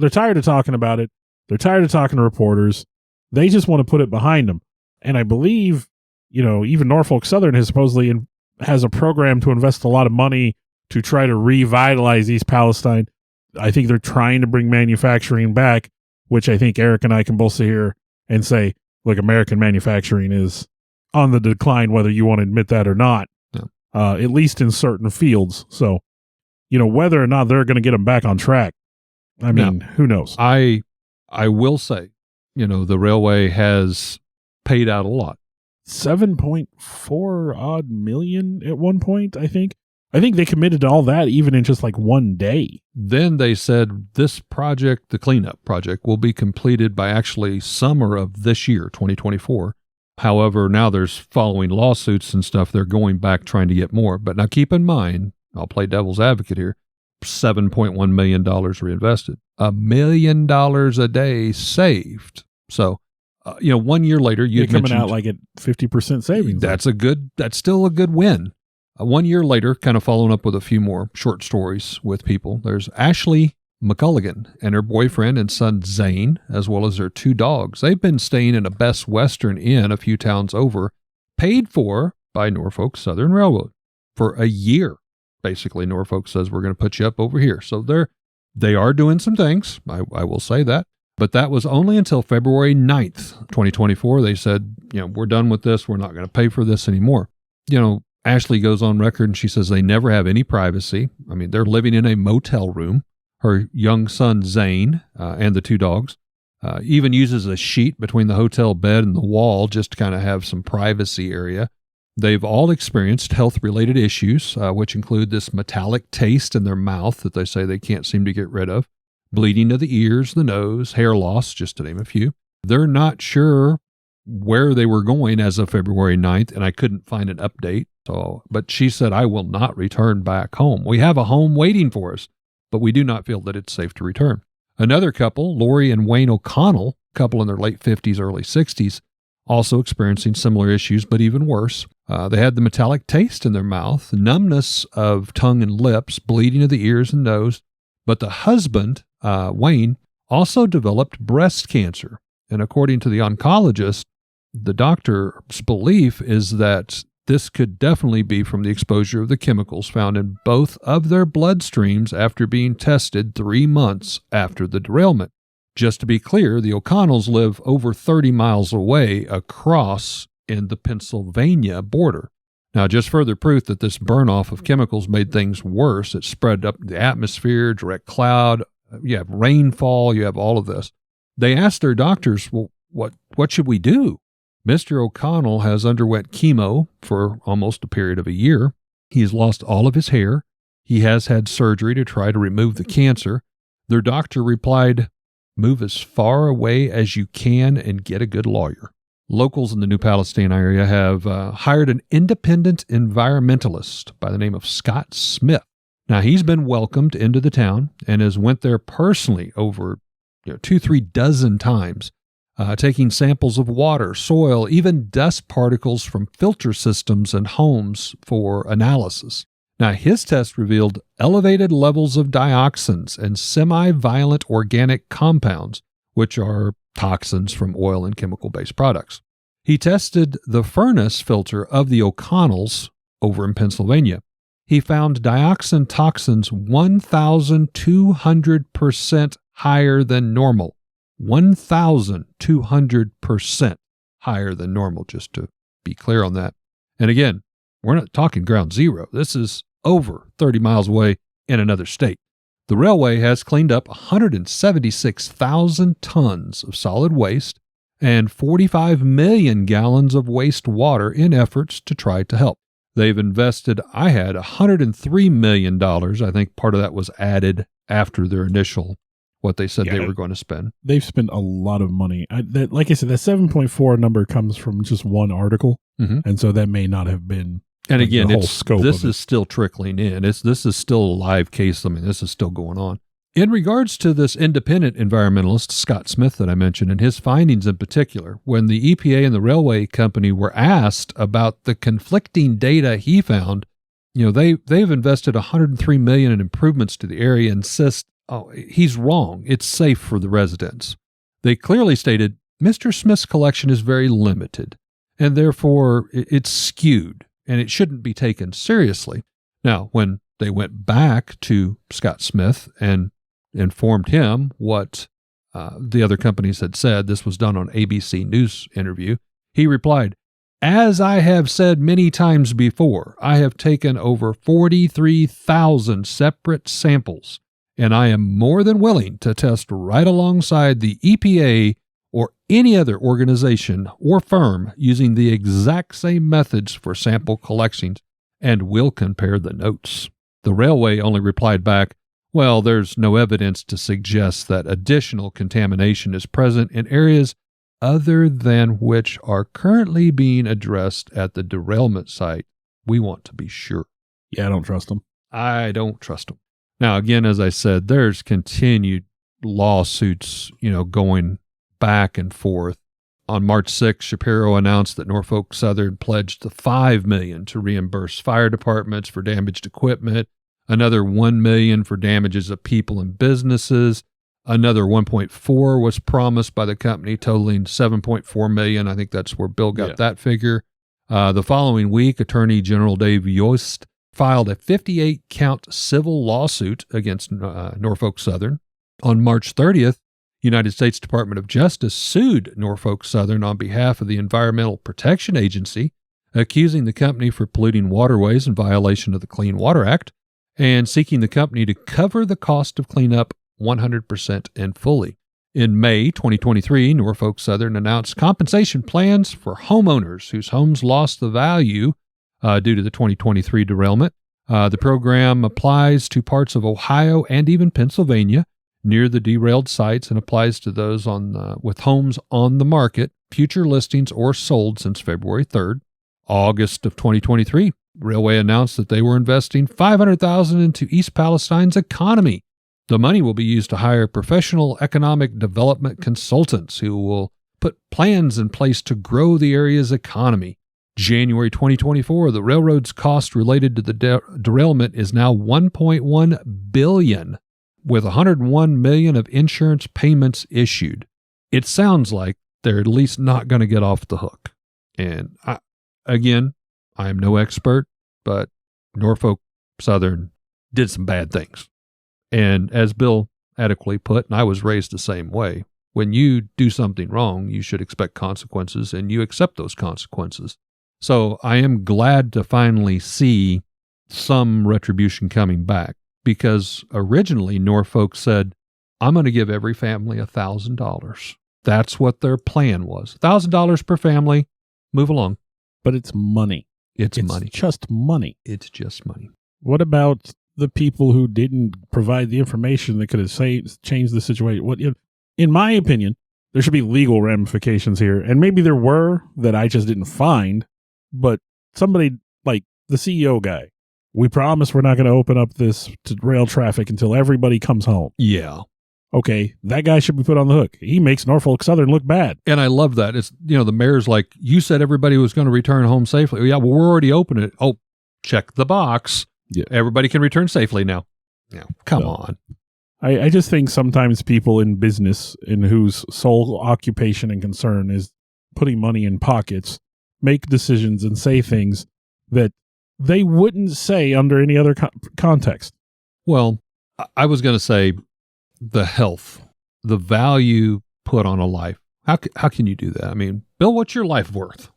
tired of talking about it. They're tired of talking to reporters. They just want to put it behind them. And I believe, even Norfolk Southern has supposedly has a program to invest a lot of money to try to revitalize East Palestine. I think they're trying to bring manufacturing back, which I think Eric and I can both sit here and say, look, American manufacturing is on the decline, whether you want to admit that or not, at least in certain fields. So, whether or not they're going to get them back on track, I mean, who knows? I will say, the railway has paid out a lot. 7.4 odd million at one point, I think. I think they committed to all that even in just like one day. Then they said this project, the cleanup project, will be completed by actually summer of this year, 2024. However, now there's following lawsuits and stuff. They're going back trying to get more. But now keep in mind, I'll play devil's advocate here, $7.1 million reinvested, $1 million a day saved. So, 1 year later, you're coming out like at 50% savings. That's still a good win. 1 year later, kind of following up with a few more short stories with people, there's Ashley McCulligan and her boyfriend and son Zane, as well as their 2 dogs. They've been staying in a Best Western Inn a few towns over, paid for by Norfolk Southern Railroad for a year. Basically, Norfolk says, we're going to put you up over here. So they are doing some things. I will say that. But that was only until February 9th, 2024. They said, we're done with this. We're not going to pay for this anymore. Ashley goes on record and she says they never have any privacy. I mean, they're living in a motel room. Her young son, Zane, and the 2 dogs, even uses a sheet between the hotel bed and the wall just to kind of have some privacy area. They've all experienced health-related issues, which include this metallic taste in their mouth that they say they can't seem to get rid of, bleeding of the ears, the nose, hair loss, just to name a few. They're not sure where they were going as of February 9th, and I couldn't find an update. But she said, I will not return back home. We have a home waiting for us, but we do not feel that it's safe to return. Another couple, Lori and Wayne O'Connell, couple in their late 50s, early 60s, also experiencing similar issues, but even worse. They had the metallic taste in their mouth, numbness of tongue and lips, bleeding of the ears and nose. But the husband, Wayne, also developed breast cancer. And according to the oncologist, the doctor's belief is that this could definitely be from the exposure of the chemicals found in both of their bloodstreams after being tested 3 months after the derailment. Just to be clear, the O'Connells live over 30 miles away across in the Pennsylvania border. Now, just further proof that this burn-off of chemicals made things worse. It spread up the atmosphere, direct cloud. You have rainfall. You have all of this. They asked their doctors, well, what should we do? Mr. O'Connell has underwent chemo for almost a period of a year. He has lost all of his hair. He has had surgery to try to remove the cancer. Their doctor replied, move as far away as you can and get a good lawyer. Locals in the New Palestine area have hired an independent environmentalist by the name of Scott Smith. Now, he's been welcomed into the town and has went there personally over 2-3 dozen times, taking samples of water, soil, even dust particles from filter systems and homes for analysis. Now, his test revealed elevated levels of dioxins and semi-violent organic compounds, which are toxins from oil and chemical-based products. He tested the furnace filter of the O'Connells over in Pennsylvania. He found dioxin toxins 1,200% higher than normal. 1,200% higher than normal, just to be clear on that. And again, we're not talking ground zero. This is over 30 miles away in another state. The railway has cleaned up 176,000 tons of solid waste and 45 million gallons of wastewater in efforts to try to help. They've invested, I had $103 million. I think part of that was added after their initial, what they said they were going to spend. They've spent a lot of money. Like I said, that 7.4 number comes from just one article. Mm-hmm. And so that may not have been and again, the whole scope this of it. is still trickling in. This is still a live case. I mean, this is still going on. In regards to this independent environmentalist, Scott Smith, that I mentioned, and his findings in particular, when the EPA and the railway company were asked about the conflicting data he found, they've invested $103 million in improvements to the area and insist, he's wrong. It's safe for the residents. They clearly stated, Mr. Smith's collection is very limited, and therefore it's skewed, and it shouldn't be taken seriously. Now, when they went back to Scott Smith and informed him what the other companies had said, this was done on ABC News interview, he replied, as I have said many times before, I have taken over 43,000 separate samples, and I am more than willing to test right alongside the EPA or any other organization or firm using the exact same methods for sample collections, and will compare the notes. The railway only replied back, well, there's no evidence to suggest that additional contamination is present in areas other than which are currently being addressed at the derailment site. We want to be sure. Yeah, I don't trust them. I don't trust them. Now, again, as I said, there's continued lawsuits, going back and forth. On March 6th, Shapiro announced that Norfolk Southern pledged the $5 million to reimburse fire departments for damaged equipment, another $1 million for damages of people and businesses, another $1.4 was promised by the company, totaling $7.4 million. I think that's where Bill got that figure. The following week, Attorney General Dave Yost filed a 58-count civil lawsuit against Norfolk Southern. On March 30th, United States Department of Justice sued Norfolk Southern on behalf of the Environmental Protection Agency, accusing the company for polluting waterways in violation of the Clean Water Act, and seeking the company to cover the cost of cleanup 100% and fully. In May 2023, Norfolk Southern announced compensation plans for homeowners whose homes lost the value due to the 2023 derailment. The program applies to parts of Ohio and even Pennsylvania near the derailed sites and applies to those with homes on the market, future listings, or sold since February 3rd. August of 2023, Railway announced that they were investing $500,000 into East Palestine's economy. The money will be used to hire professional economic development consultants who will put plans in place to grow the area's economy. January 2024, the railroad's cost related to the derailment is now $1.1 billion, with $101 million of insurance payments issued. It sounds like they're at least not going to get off the hook. And I am no expert, but Norfolk Southern did some bad things. And as Bill adequately put, and I was raised the same way, when you do something wrong, you should expect consequences, and you accept those consequences. So I am glad to finally see some retribution coming back, because originally Norfolk said, I'm going to give every family $1,000. That's what their plan was. $1,000 per family. Move along. But it's money. It's money. Just money. It's just money. What about the people who didn't provide the information that could have changed the situation? In my opinion, there should be legal ramifications here. And maybe there were that I just didn't find. But somebody like the CEO guy, we promise we're not going to open up this to rail traffic until everybody comes home. Yeah. Okay, that guy should be put on the hook. He makes Norfolk Southern look bad. And I love that. It's, the mayor's like, you said everybody was going to return home safely. Yeah, well, we're already open it. Oh, check the box. Yeah. Everybody can return safely now. Yeah, come on. I just think sometimes people in business, in whose sole occupation and concern is putting money in pockets, make decisions and say things that they wouldn't say under any other context. Well, I was going to say the health, the value put on a life. How can you do that? I mean, Bill, what's your life worth?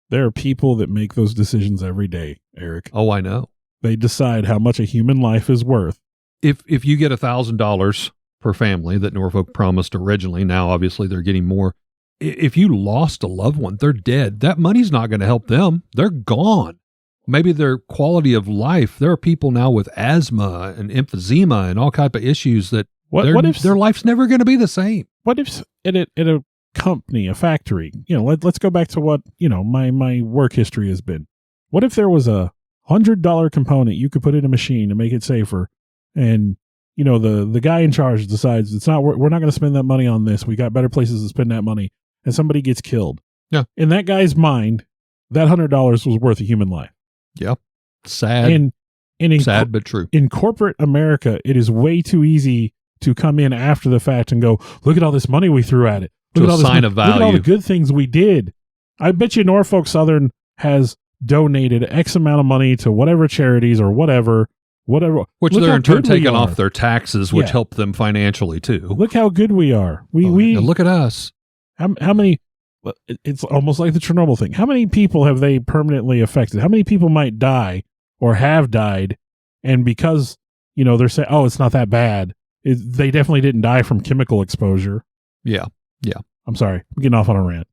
There are people that make those decisions every day, Eric. Oh, I know. They decide how much a human life is worth. If you get $1,000 per family that Norfolk promised originally, now obviously they're getting more. If you lost a loved one, they're dead. That money's not going to help them. They're gone. Maybe their quality of life. There are people now with asthma and emphysema and all kinds of issues that what if their life's never going to be the same. What if at a company, a factory, let's go back to what, my work history has been. What if there was a $100 component you could put in a machine to make it safer, and the guy in charge decides we're not going to spend that money on this. We got better places to spend that money, and somebody gets killed. Yeah. In that guy's mind, that $100 was worth a human life. Yep. Sad. Sad but true. In corporate America, it is way too easy to come in after the fact and go, look at all this money we threw at it. Look to a sign of value. Look at all the good things we did. I bet you Norfolk Southern has donated X amount of money to whatever charities or whatever. Which Look they're in turn taking off off their taxes, which help them financially too. Look how good we are. Look at us. How many? It's almost like the Chernobyl thing. How many people have they permanently affected? How many people might die or have died? And because they're saying, oh, it's not that bad. They definitely didn't die from chemical exposure. Yeah. I'm sorry. I'm getting off on a rant.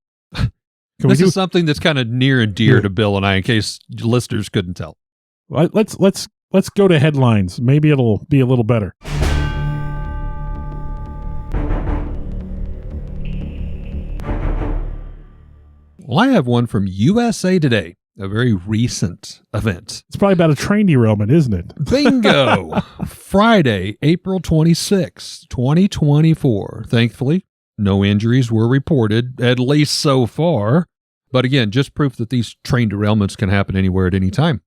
This is something that's kind of near and dear to Bill and I, in case listeners couldn't tell. Let's go to headlines. Maybe it'll be a little better. Well, I have one from USA Today, a very recent event. It's probably about a train derailment, isn't it? Bingo! Friday, April 26, 2024. Thankfully, no injuries were reported, at least so far. But again, just proof that these train derailments can happen anywhere at any time.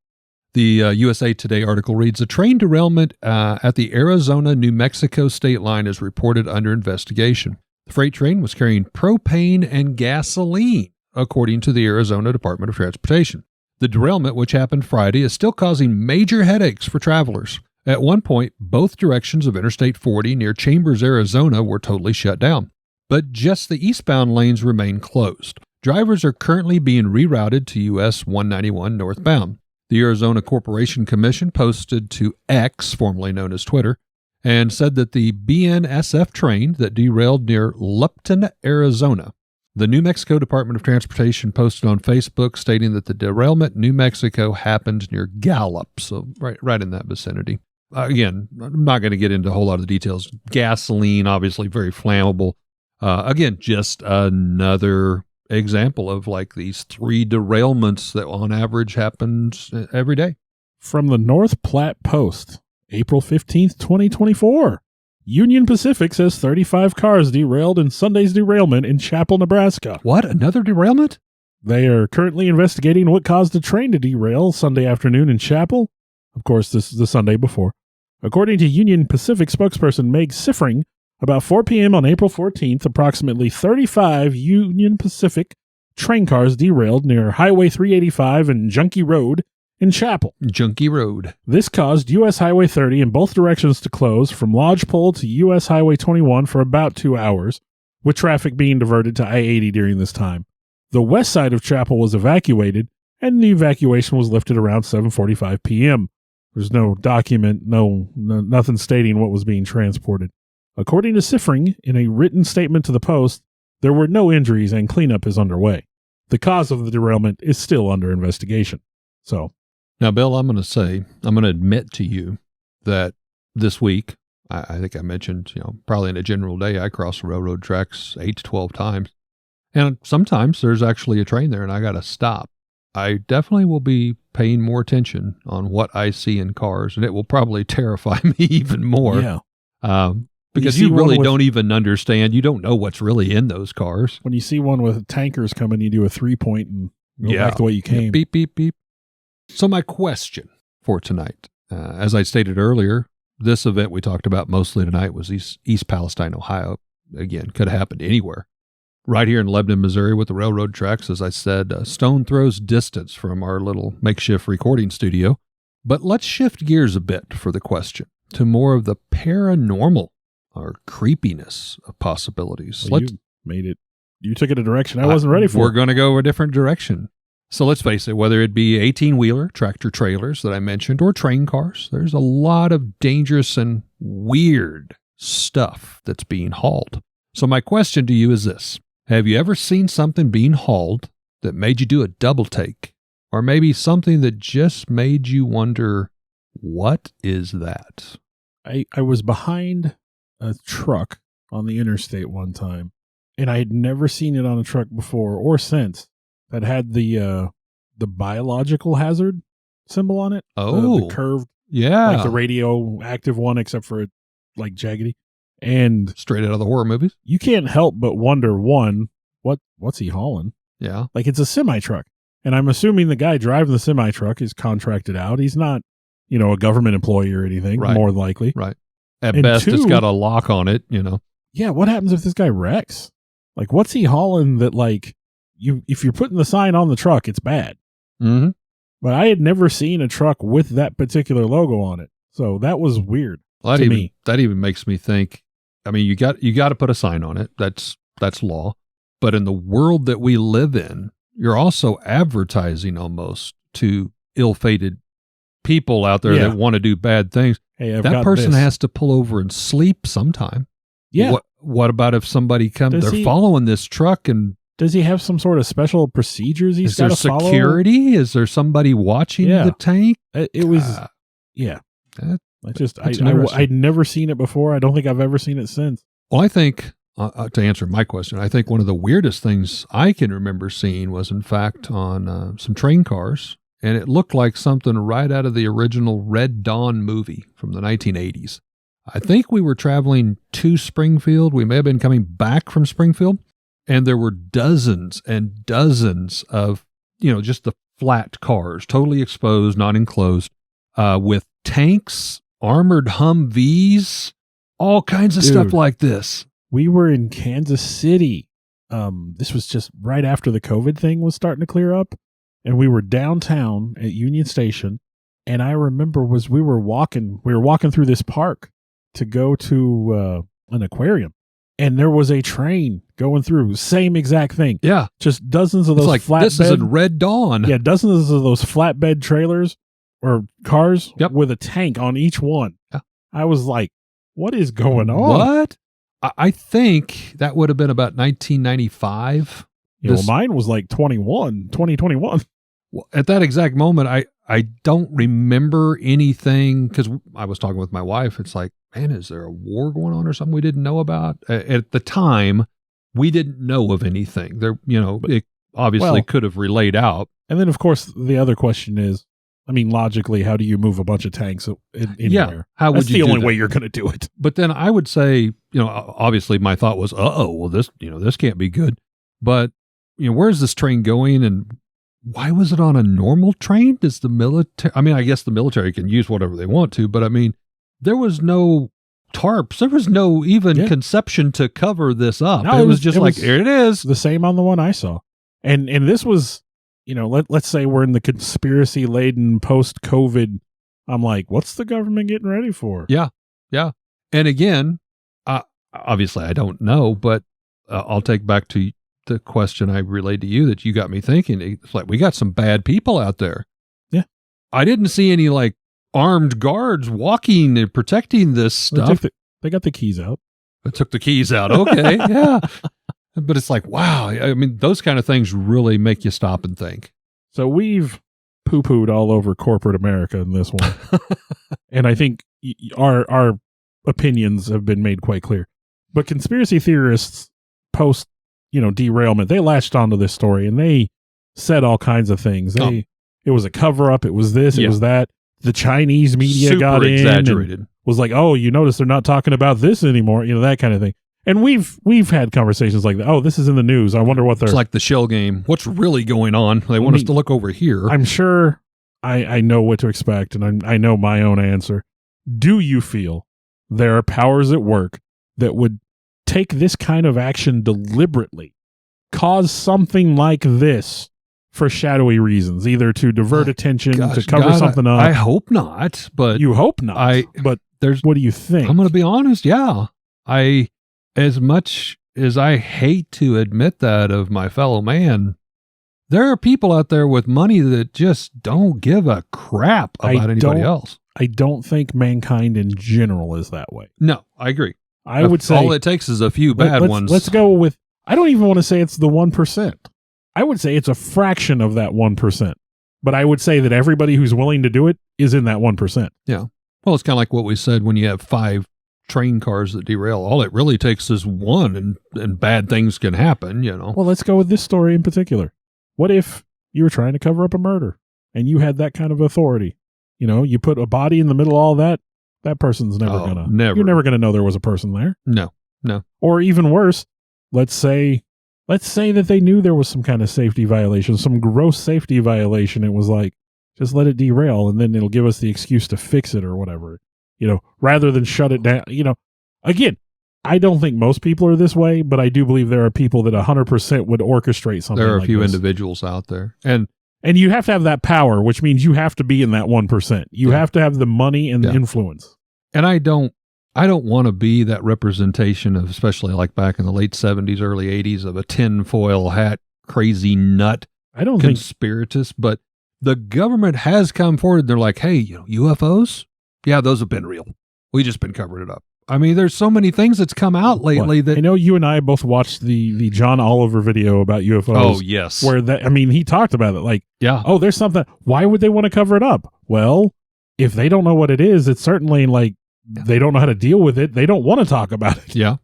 The USA Today article reads, a train derailment at the Arizona-New Mexico state line is reported under investigation. The freight train was carrying propane and gasoline, according to the Arizona Department of Transportation. The derailment, which happened Friday, is still causing major headaches for travelers. At one point, both directions of Interstate 40 near Chambers, Arizona were totally shut down, but just the eastbound lanes remain closed. Drivers are currently being rerouted to US 191 northbound. The Arizona Corporation Commission posted to X, formerly known as Twitter, and said that the BNSF train that derailed near Lupton, Arizona. The New Mexico Department of Transportation posted on Facebook stating that the derailment in New Mexico happened near Gallup, so right in that vicinity. Again, I'm not going to get into a whole lot of the details. Gasoline, obviously very flammable. Again, just another example of like these 3 derailments that on average happens every day. From the North Platte Post, April 15th, 2024. Union Pacific says 35 cars derailed in Sunday's derailment in Chapel, Nebraska. What? Another derailment? They are currently investigating what caused the train to derail Sunday afternoon in Chapel. Of course, this is the Sunday before. According to Union Pacific spokesperson Meg Siffring, about 4 p.m. on April 14th, approximately 35 Union Pacific train cars derailed near Highway 385 and Junkie Road in Chapel. Junkie Road. This caused U.S. Highway 30 in both directions to close from Lodgepole to U.S. Highway 21 for about 2 hours, with traffic being diverted to I-80 during this time. The west side of Chapel was evacuated, and the evacuation was lifted around 7:45 p.m. There's no document, nothing stating what was being transported. According to Siffring, in a written statement to the Post, there were no injuries and cleanup is underway. The cause of the derailment is still under investigation. So, now, Bill, I'm going to admit to you that this week, I think I mentioned, probably in a general day, I cross the railroad tracks 8 to 12 times. And sometimes there's actually a train there and I got to stop. I definitely will be paying more attention on what I see in cars, and it will probably terrify me even more. Yeah. Because you really don't even understand. You don't know what's really in those cars. When you see one with tankers coming, you do a 3-point and go back the way you came. Yeah, beep, beep, beep. So my question for tonight, as I stated earlier, this event we talked about mostly tonight was East Palestine, Ohio. Again, could have happened anywhere. Right here in Lebanon, Missouri, with the railroad tracks, as I said, a stone throws distance from our little makeshift recording studio. But let's shift gears a bit for the question to more of the paranormal or creepiness of possibilities. Well, you took it a direction I wasn't ready for. We're going to go a different direction. So let's face it, whether it be 18-wheeler, tractor trailers that I mentioned, or train cars, there's a lot of dangerous and weird stuff that's being hauled. So my question to you is this. Have you ever seen something being hauled that made you do a double take? Or maybe something that just made you wonder, what is that? I was behind a truck on the interstate one time, and I had never seen it on a truck before or since that had the biological hazard symbol on it. Oh, the curved, yeah, like the radioactive one, except for it like jaggedy. And straight out of the horror movies. You can't help but wonder, one, what's he hauling? Yeah. Like, it's a semi-truck. And I'm assuming the guy driving the semi-truck is contracted out. He's not, a government employee or anything, right. More likely. Right. At best, it's got a lock on it, Yeah, what happens if this guy wrecks? Like, what's he hauling that, like, if you're putting the sign on the truck, it's bad. Mm-hmm. But I had never seen a truck with that particular logo on it. So that was weird to me. That even makes me think, I mean, you got to put a sign on it. That's law. But in the world that we live in, you're also advertising almost to ill-fated people out there that want to do bad things. Hey, that person has to pull over and sleep sometime. Yeah. What about if somebody comes? They're following this truck, and does he have some sort of special procedures he's got to follow? Is there security? Is there somebody watching the tank? It was, yeah. I'd never seen it before. I don't think I've ever seen it since. Well, I think, to answer my question, I think one of the weirdest things I can remember seeing was, in fact, on some train cars, and it looked like something right out of the original Red Dawn movie from the 1980s. I think we were traveling to Springfield. We may have been coming back from Springfield, and there were dozens and dozens of, just the flat cars, totally exposed, not enclosed, with tanks, armored Humvees, all kinds of stuff like this. We were in Kansas City. This was just right after the COVID thing was starting to clear up, and we were downtown at Union Station. And I remember we were walking through this park to go to an aquarium, and there was a train going through, same exact thing. Yeah, just dozens of those flatbed. This is in Red Dawn. Yeah, dozens of those flatbed trailers or cars with a tank on each one. Yeah. I was like, what is going on? What? I think that would have been about 1995. Yeah, well, mine was like 2021. Well, at that exact moment, I don't remember anything, because I was talking with my wife. It's like, man, is there a war going on or something we didn't know about? At the time, we didn't know of anything. There, it obviously could have relayed out. And then, of course, the other question is, I mean, logically, how do you move a bunch of tanks anywhere? Yeah, how would That's the only way you're going to do it. But then I would say, obviously my thought was, well, this can't be good. But, where's this train going, and why was it on a normal train? Does the military, I mean, I guess the military can use whatever they want to, but I mean, there was no tarps. There was no even conception to cover this up. No, it was just like, here it is. The same on the one I saw. And this was, let's say we're in the conspiracy laden post-COVID. I'm like, what's the government getting ready for? Yeah. Yeah. And again, obviously I don't know, but I'll take back to the question I relayed to you that you got me thinking. It's like, we got some bad people out there. Yeah. I didn't see any like armed guards walking and protecting this stuff. They got the keys out. I took the keys out. Okay. Yeah. But it's like, wow. I mean, those kind of things really make you stop and think. So we've poo-pooed all over corporate America in this one. And I think our opinions have been made quite clear. But conspiracy theorists post, derailment, they latched onto this story and they said all kinds of things. It was a cover-up. It was this. It was that. The Chinese media got in exaggerated. And was like, oh, you notice they're not talking about this anymore. That kind of thing. And we've had conversations like that. Oh, this is in the news. I wonder what they're... It's like the shell game. What's really going on? They want us to look over here. I'm sure I know what to expect, and I know my own answer. Do you feel there are powers at work that would take this kind of action deliberately, cause something like this for shadowy reasons, either to divert attention, to cover something up? I hope not, but... You hope not, but what do you think? I'm going to be honest, yeah. As much as I hate to admit that of my fellow man, there are people out there with money that just don't give a crap about anybody else. I don't think mankind in general is that way. No, I agree. I would say all it takes is a few bad ones. Let's go with, I don't even want to say it's the 1%. I would say it's a fraction of that 1%. But I would say that everybody who's willing to do it is in that 1%. Yeah. Well, it's kind of like what we said when you have 5 train cars that derail. All it really takes is one, and bad things can happen, Well, let's go with this story in particular. What if you were trying to cover up a murder and you had that kind of authority? You put a body in the middle of all that, that person's you're never gonna know there was a person there. No. Or even worse, let's say that they knew there was some kind of safety violation, some gross safety violation. It was like, just let it derail and then it'll give us the excuse to fix it or whatever. Rather than shut it down, again, I don't think most people are this way, but I do believe there are people that 100% would orchestrate something. There are like a few this. individuals out there. And you have to have that power, which means you have to be in that 1%. You have to have the money and the influence. And I don't want to be that representation of, especially like back in the late 70s, early 80s, of a tinfoil hat, crazy nut conspiratist, but the government has come forward. They're like, hey, UFOs? Yeah, those have been real. We just been covering it up. I mean, there's so many things that's come out lately that... I know you and I both watched the John Oliver video about UFOs. Oh, yes. Where he talked about it like, yeah. Oh, there's something. Why would they want to cover it up? Well, if they don't know what it is, it's certainly like they don't know how to deal with it. They don't want to talk about it. Yeah.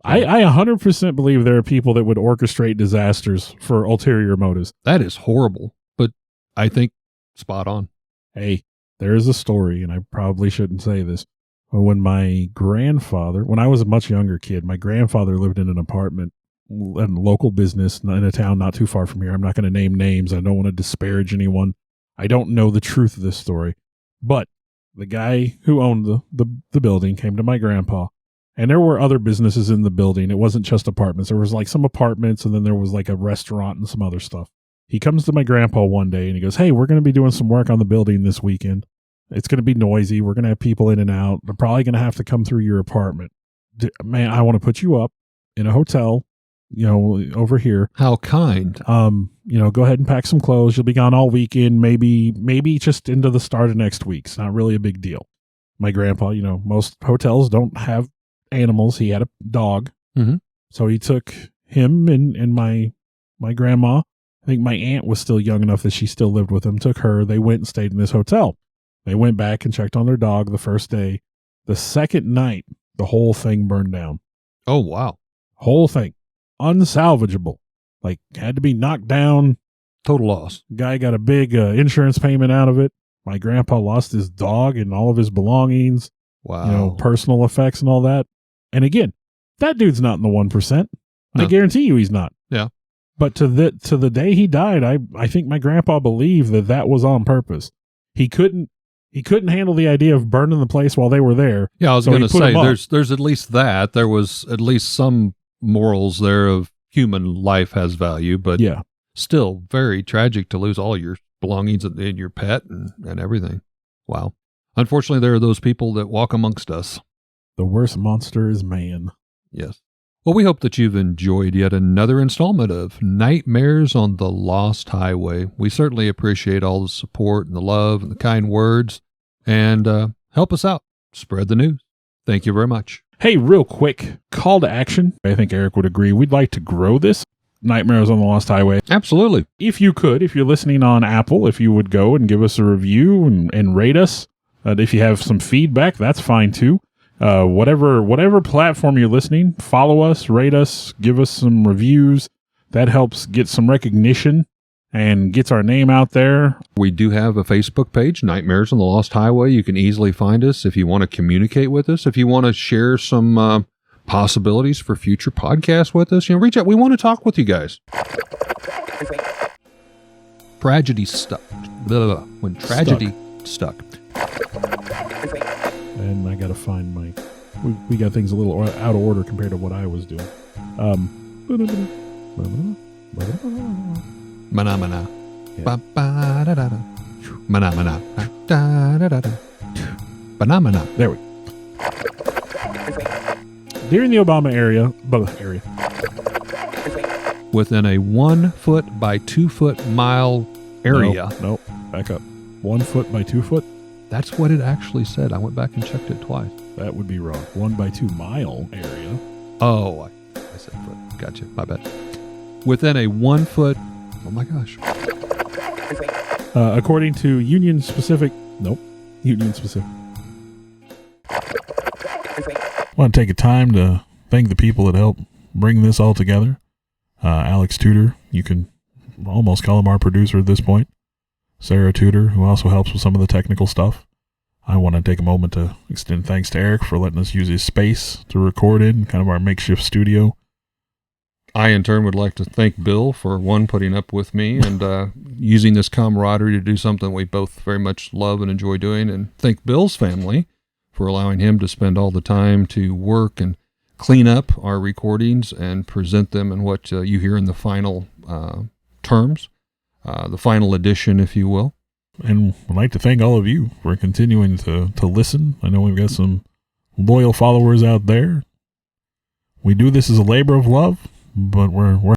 I 100% believe there are people that would orchestrate disasters for ulterior motives. That is horrible, but I think spot on. Hey, there is a story, and I probably shouldn't say this, but when I was a much younger kid, my grandfather lived in an apartment in a local business in a town not too far from here. I'm not going to name names. I don't want to disparage anyone. I don't know the truth of this story, but the guy who owned the building came to my grandpa, and there were other businesses in the building. It wasn't just apartments. There was like some apartments, and then there was like a restaurant and some other stuff. He comes to my grandpa one day and he goes, hey, we're going to be doing some work on the building this weekend. It's going to be noisy. We're going to have people in and out. They're probably going to have to come through your apartment. Man, I want to put you up in a hotel, over here. How kind. Go ahead and pack some clothes. You'll be gone all weekend, maybe just into the start of next week. It's not really a big deal. My grandpa, most hotels don't have animals. He had a dog. Mm-hmm. So he took him and my grandma. I think my aunt was still young enough that she still lived with him, took her. They went and stayed in this hotel. They went back and checked on their dog the first day. The second night, the whole thing burned down. Oh, wow. Whole thing. Unsalvageable. Like, had to be knocked down. Total loss. Guy got a big insurance payment out of it. My grandpa lost his dog and all of his belongings. Wow. Personal effects and all that. And again, that dude's not in the 1%. No. I guarantee you he's not. Yeah. But to the day he died, I think my grandpa believed that was on purpose. He couldn't handle the idea of burning the place while they were there. Yeah, I was going to say there's at least that. There was at least some morals there of human life has value, but yeah, still very tragic to lose all your belongings and your pet and everything. Wow. Unfortunately, there are those people that walk amongst us. The worst monster is man. Yes. Well, we hope that you've enjoyed yet another installment of Nightmares on the Lost Highway. We certainly appreciate all the support and the love and the kind words. And help us out. Spread the news. Thank you very much. Hey, real quick, call to action. I think Eric would agree. We'd like to grow this. Nightmares on the Lost Highway. Absolutely. If you could, if you're listening on Apple, if you would go and give us a review and rate us. If you have some feedback, that's fine too. Whatever platform you're listening, follow us, rate us, give us some reviews. That helps get some recognition and gets our name out there. We do have a Facebook page, Nightmares on the Lost Highway. You can easily find us if you want to communicate with us. If you want to share some possibilities for future podcasts with us, reach out. We want to talk with you guys. Tragedy stuck. Blah, blah, blah. When tragedy stuck. And I got to find my... We got things a little out of order compared to what I was doing. Mana. Yeah. Ba ba da da da. Mana. Da da da da. Banana. There we go. During the Obama area... Within a 1 foot by 2 foot mile area. No, back up. 1 foot by 2 foot? That's what it actually said. I went back and checked it twice. That would be wrong. 1 by 2 mile area. Oh, I said foot. Gotcha. My bad. Within a 1 foot. Oh my gosh. According to Union Specific. I want to take a time to thank the people that helped bring this all together. Alex Tudor, you can almost call him our producer at this point. Sarah Tudor, who also helps with some of the technical stuff. I want to take a moment to extend thanks to Eric for letting us use his space to record in, kind of our makeshift studio. I, in turn, would like to thank Bill for, one, putting up with me and using this camaraderie to do something we both very much love and enjoy doing, and thank Bill's family for allowing him to spend all the time to work and clean up our recordings and present them in what you hear in the final terms. The final edition, if you will. And I'd like to thank all of you for continuing to listen. I know we've got some loyal followers out there. We do this as a labor of love, but we're